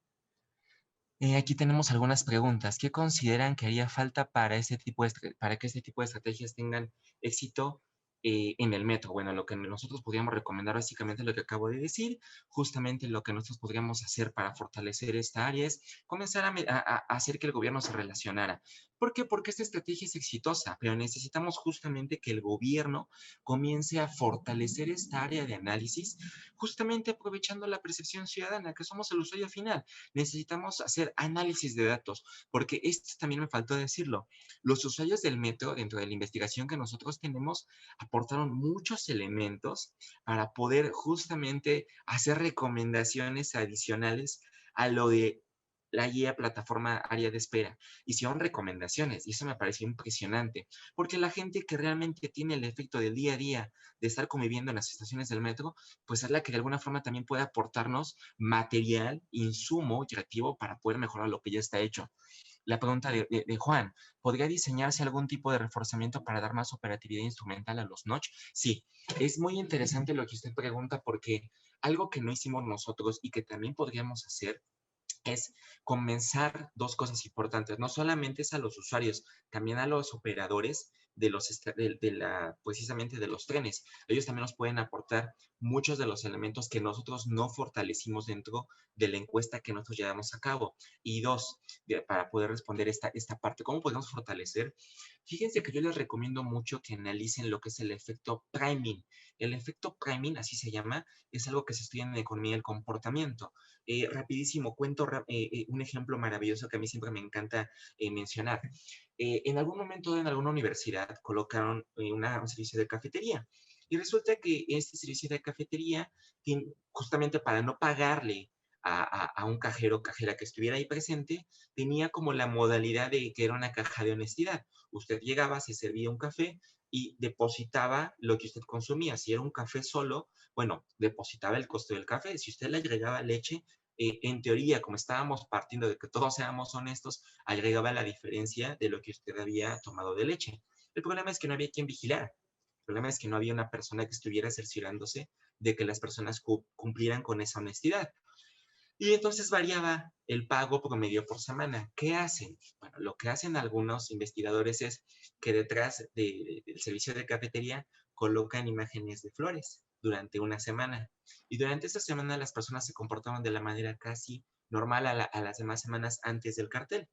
Speaker 1: Aquí tenemos algunas preguntas. ¿Qué consideran que haría falta para, para que este tipo de estrategias tengan éxito en el metro? Bueno, lo que nosotros podríamos recomendar básicamente lo que acabo de decir, justamente lo que nosotros podríamos hacer para fortalecer esta área es comenzar a hacer que el gobierno se relacionara. ¿Por qué? Porque esta estrategia es exitosa, pero necesitamos justamente que el gobierno comience a fortalecer esta área de análisis, justamente aprovechando la percepción ciudadana, que somos el usuario final. Necesitamos hacer análisis de datos, porque esto también me faltó decirlo. Los usuarios del metro, dentro de la investigación que nosotros tenemos, aportaron muchos elementos para poder justamente hacer recomendaciones adicionales a lo de la guía plataforma área de espera. Hicieron recomendaciones y eso me pareció impresionante, porque la gente que realmente tiene el efecto del día a día de estar conviviendo en las estaciones del metro, pues es la que de alguna forma también puede aportarnos material, insumo creativo para poder mejorar lo que ya está hecho. La pregunta de Juan, ¿podría diseñarse algún tipo de reforzamiento para dar más operatividad instrumental a los notch? Sí, es muy interesante lo que usted pregunta porque algo que no hicimos nosotros y que también podríamos hacer es comenzar dos cosas importantes. No solamente es a los usuarios, también a los operadores de precisamente de los trenes. Ellos también nos pueden aportar muchos de los elementos que nosotros no fortalecimos dentro de la encuesta que nosotros llevamos a cabo. Y dos, para poder responder esta parte, ¿cómo podemos fortalecer? Fíjense que yo les recomiendo mucho que analicen lo que es el efecto priming. El efecto priming, así se llama, es algo que se estudia en economía del comportamiento. Rapidísimo, cuento un ejemplo maravilloso que a mí siempre me encanta mencionar. En algún momento en alguna universidad colocaron un servicio de cafetería y resulta que este servicio de cafetería, justamente para no pagarle a un cajero o cajera que estuviera ahí presente, tenía como la modalidad de que era una caja de honestidad. Usted llegaba, se servía un café y depositaba lo que usted consumía. Si era un café solo, bueno, depositaba el costo del café. Si usted le agregaba leche, en teoría, como estábamos partiendo de que todos seamos honestos, agregaba la diferencia de lo que usted había tomado de leche. El problema es que no había quien vigilar. El problema es que no había una persona que estuviera cerciorándose de que las personas cumplieran con esa honestidad. Y entonces variaba el pago promedio por semana. ¿Qué hacen? Bueno, lo que hacen algunos investigadores es que detrás del servicio de cafetería colocan imágenes de flores durante una semana. Y durante esa semana las personas se comportaban de la manera casi normal a las demás semanas antes del cartel.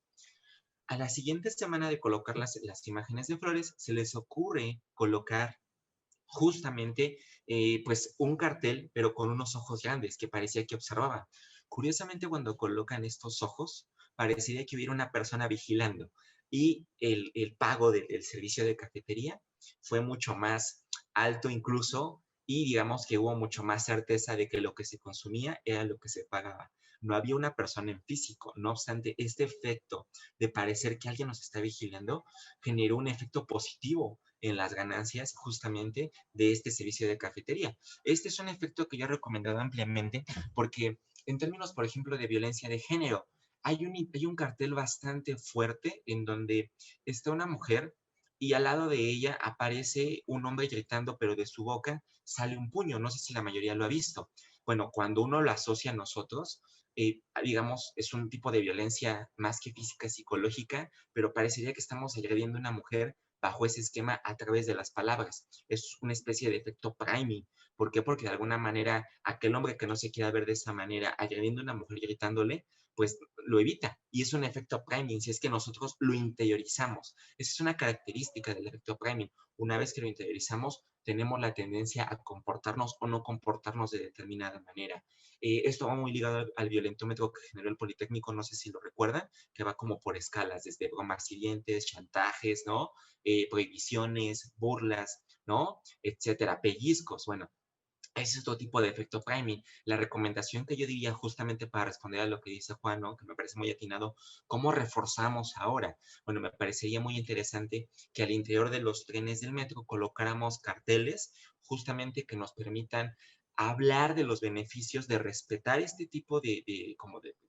Speaker 1: A la siguiente semana de colocar las imágenes de flores, se les ocurre colocar justamente pues un cartel, pero con unos ojos grandes que parecía que observaba. Curiosamente, cuando colocan estos ojos, parecería que hubiera una persona vigilando y el pago del servicio de cafetería fue mucho más alto incluso y digamos que hubo mucho más certeza de que lo que se consumía era lo que se pagaba. No había una persona en físico. No obstante, este efecto de parecer que alguien nos está vigilando generó un efecto positivo en las ganancias justamente de este servicio de cafetería. Este es un efecto que yo he recomendado ampliamente porque en términos, por ejemplo, de violencia de género, hay un cartel bastante fuerte en donde está una mujer y al lado de ella aparece un hombre gritando, pero de su boca sale un puño. No sé si la mayoría lo ha visto. Bueno, cuando uno lo asocia a nosotros, digamos, es un tipo de violencia más que física, psicológica, pero parecería que estamos agrediendo a una mujer bajo ese esquema a través de las palabras. Es una especie de efecto priming. ¿Por qué? Porque de alguna manera aquel hombre que no se quiera ver de esa manera, agrediendo a una mujer gritándole, pues lo evita. Y es un efecto priming, si es que nosotros lo interiorizamos. Esa es una característica del efecto priming. Una vez que lo interiorizamos, tenemos la tendencia a comportarnos o no comportarnos de determinada manera. Esto va muy ligado al violentómetro que generó el Politécnico, no sé si lo recuerdan, que va como por escalas, desde bromas hirientes, chantajes, ¿no? Prohibiciones, burlas, ¿no? Etcétera, pellizcos, bueno. Ese es otro tipo de efecto priming. La recomendación que yo diría justamente para responder a lo que dice Juan, ¿no? Que me parece muy atinado, ¿cómo reforzamos ahora? Bueno, me parecería muy interesante que al interior de los trenes del metro colocáramos carteles justamente que nos permitan hablar de los beneficios de respetar este tipo de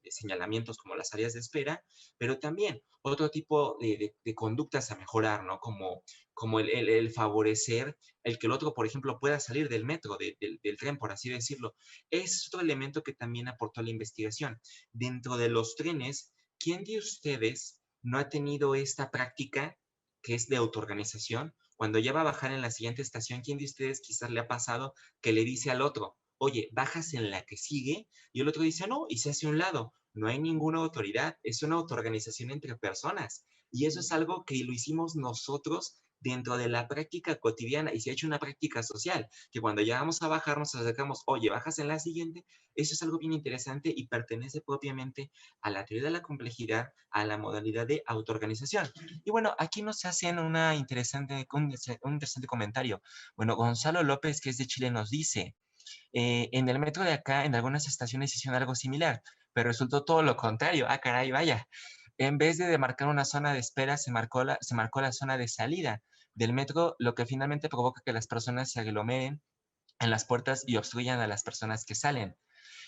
Speaker 1: señalamientos como las áreas de espera, pero también otro tipo de conductas a mejorar, ¿no? Como el favorecer el que el otro, por ejemplo, pueda salir del metro, del tren, por así decirlo. Es otro elemento que también aportó la investigación. Dentro de los trenes, ¿quién de ustedes no ha tenido esta práctica que es de autoorganización? Cuando ya va a bajar en la siguiente estación, ¿quién de ustedes quizás le ha pasado que le dice al otro, oye, bajas en la que sigue? Y el otro dice, no, y se hace a un lado. No hay ninguna autoridad, es una autoorganización entre personas. Y eso es algo que lo hicimos nosotros dentro de la práctica cotidiana y se ha hecho una práctica social, que cuando ya vamos a bajar nos acercamos, oye, bajas en la siguiente, eso es algo bien interesante y pertenece propiamente a la teoría de la complejidad, a la modalidad de autoorganización. Y bueno, aquí nos hacen un interesante comentario. Bueno, Gonzalo López, que es de Chile, nos dice, en el metro de acá, en algunas estaciones hicieron algo similar, pero resultó todo lo contrario. Ah, caray, vaya. En vez de demarcar una zona de espera, se marcó la zona de salida del metro, lo que finalmente provoca que las personas se aglomeren en las puertas y obstruyan a las personas que salen.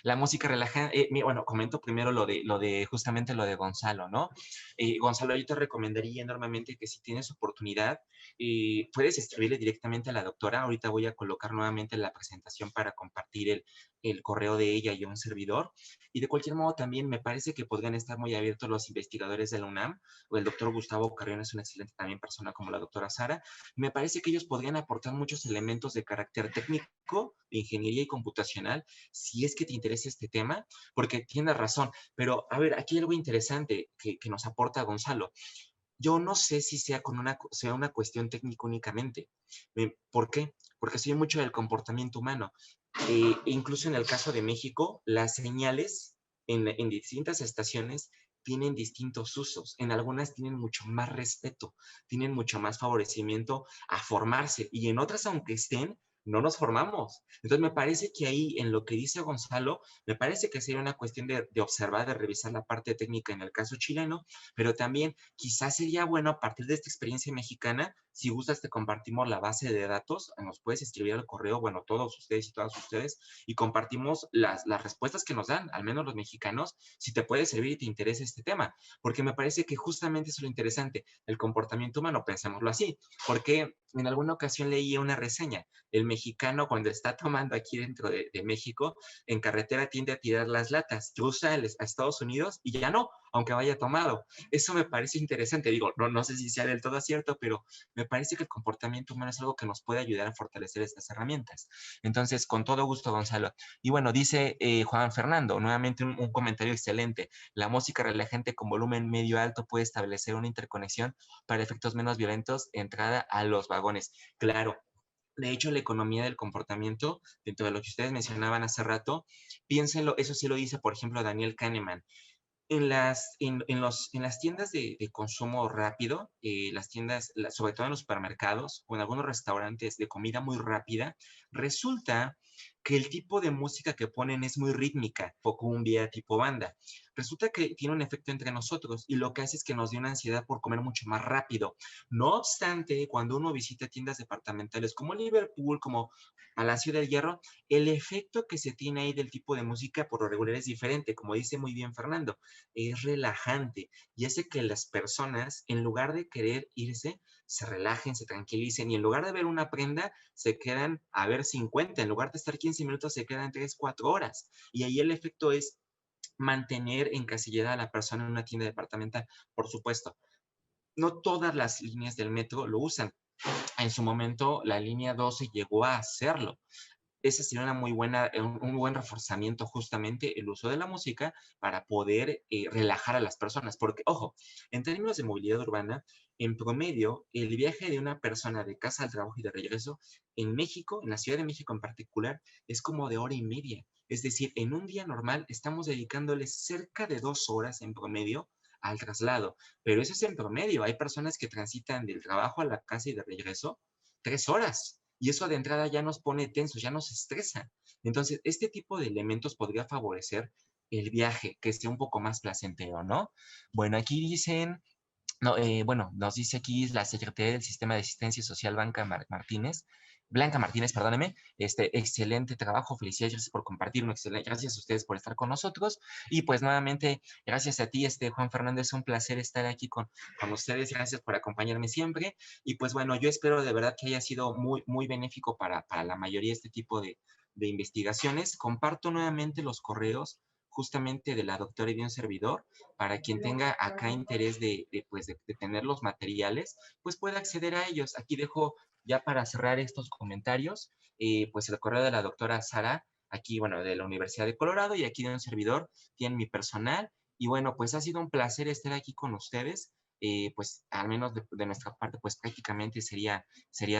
Speaker 1: La música relajante, bueno, comento primero justamente lo de Gonzalo, ¿no? Gonzalo, yo te recomendaría enormemente que si tienes oportunidad, puedes escribirle directamente a la doctora. Ahorita voy a colocar nuevamente la presentación para compartir el correo de ella y un servidor. Y de cualquier modo también me parece que podrían estar muy abiertos los investigadores de la UNAM, o el doctor Gustavo Carrión es una excelente también persona como la doctora Sara. Me parece que ellos podrían aportar muchos elementos de carácter técnico, de ingeniería y computacional, si es que te interesa este tema, porque tienes razón. Pero, a ver, aquí hay algo interesante que nos aporta Gonzalo. Yo no sé si sea una cuestión técnica únicamente. ¿Por qué? Porque soy mucho del comportamiento humano. Incluso en el caso de México, las señales en distintas estaciones tienen distintos usos. En algunas tienen mucho más respeto, tienen mucho más favorecimiento a formarse y en otras, aunque estén, no nos formamos. Entonces, me parece que ahí, en lo que dice Gonzalo, me parece que sería una cuestión de observar, de revisar la parte técnica en el caso chileno, pero también quizás sería bueno a partir de esta experiencia mexicana, si gustas te compartimos la base de datos, nos puedes escribir al correo, bueno, todos ustedes y todas ustedes, y compartimos las respuestas que nos dan, al menos los mexicanos, si te puede servir y te interesa este tema, porque me parece que justamente es lo interesante, el comportamiento humano, pensémoslo así, porque en alguna ocasión leí una reseña, el mexicano cuando está tomando aquí dentro de México, en carretera tiende a tirar las latas, cruza a Estados Unidos y ya no, aunque vaya tomado. Eso me parece interesante, digo, no sé si sea del todo cierto, pero me parece que el comportamiento humano es algo que nos puede ayudar a fortalecer estas herramientas. Entonces, con todo gusto, Gonzalo. Y bueno, dice Juan Fernando, nuevamente un comentario excelente. La música relajante con volumen medio alto puede establecer una interconexión para efectos menos violentos, entrada a los vagones. Claro. De hecho, la economía del comportamiento, dentro de lo que ustedes mencionaban hace rato, piénsenlo, eso sí lo dice, por ejemplo, Daniel Kahneman. En las tiendas de consumo rápido, las tiendas, sobre todo en los supermercados o en algunos restaurantes de comida muy rápida, resulta que el tipo de música que ponen es muy rítmica, tipo cumbia, tipo banda. Resulta que tiene un efecto entre nosotros y lo que hace es que nos dé una ansiedad por comer mucho más rápido. No obstante, cuando uno visita tiendas departamentales como Liverpool, como Palacio del Hierro, el efecto que se tiene ahí del tipo de música por lo regular es diferente, como dice muy bien Fernando, es relajante y hace que las personas, en lugar de querer irse, se relajen, se tranquilicen y en lugar de ver una prenda, se quedan a ver 50, en lugar de estar 15 minutos, se quedan 3, 4 horas. Y ahí el efecto es mantener encasillada a la persona en una tienda departamental. Por supuesto, no todas las líneas del metro lo usan. En su momento, la línea 12 llegó a hacerlo. Ese sería una muy buena, un buen reforzamiento justamente el uso de la música para poder relajar a las personas. Porque, ojo, en términos de movilidad urbana, en promedio, el viaje de una persona de casa al trabajo y de regreso en México, en la Ciudad de México en particular, es como de hora y media. Es decir, en un día normal estamos dedicándole cerca de 2 horas en promedio al traslado. Pero eso es en promedio. Hay personas que transitan del trabajo a la casa y de regreso 3 horas. Y eso de entrada ya nos pone tensos, ya nos estresa. Entonces, este tipo de elementos podría favorecer el viaje, que sea un poco más placentero, ¿no? Bueno, aquí dicen, no, bueno, nos dice aquí la Secretaría del Sistema de Asistencia Social, Blanca Martínez, perdóneme, excelente trabajo, felicidades, gracias por compartir, gracias a ustedes por estar con nosotros, y pues nuevamente, gracias a ti, Juan Fernández, un placer estar aquí con ustedes, gracias por acompañarme siempre, y pues bueno, yo espero de verdad que haya sido muy, muy benéfico para la mayoría este tipo de investigaciones. Comparto nuevamente los correos justamente de la doctora y de un servidor, para quien tenga acá interés pues de tener los materiales, pues pueda acceder a ellos. Aquí dejo ya para cerrar estos comentarios, pues el correo de la doctora Sara, aquí, bueno, de la Universidad de Colorado, y aquí de un servidor, tienen mi personal. Y bueno, pues ha sido un placer estar aquí con ustedes. Pues al menos de nuestra parte, pues prácticamente sería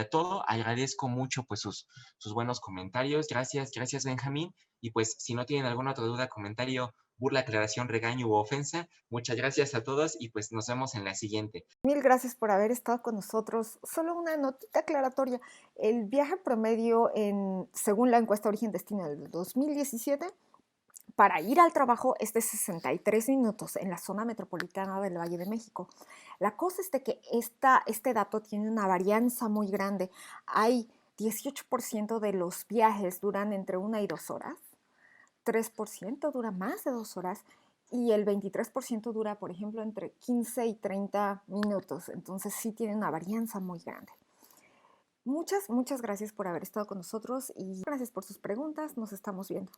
Speaker 1: todo. Agradezco mucho pues sus buenos comentarios. Gracias, gracias Benjamín. Y pues si no tienen alguna otra duda, comentario, burla, aclaración, regaño u ofensa, muchas gracias a todos y pues nos vemos en la siguiente.
Speaker 2: Mil gracias por haber estado con nosotros. Solo una notita aclaratoria. El viaje promedio, según la encuesta Origen Destino del 2017, para ir al trabajo es de 63 minutos en la zona metropolitana del Valle de México. La cosa es de que este dato tiene una varianza muy grande. Hay 18% de los viajes duran entre 1 y 2 horas, 3% dura más de 2 horas y el 23% dura, por ejemplo, entre 15 y 30 minutos. Entonces sí tiene una varianza muy grande. Muchas, muchas gracias por haber estado con nosotros y gracias por sus preguntas. Nos estamos viendo.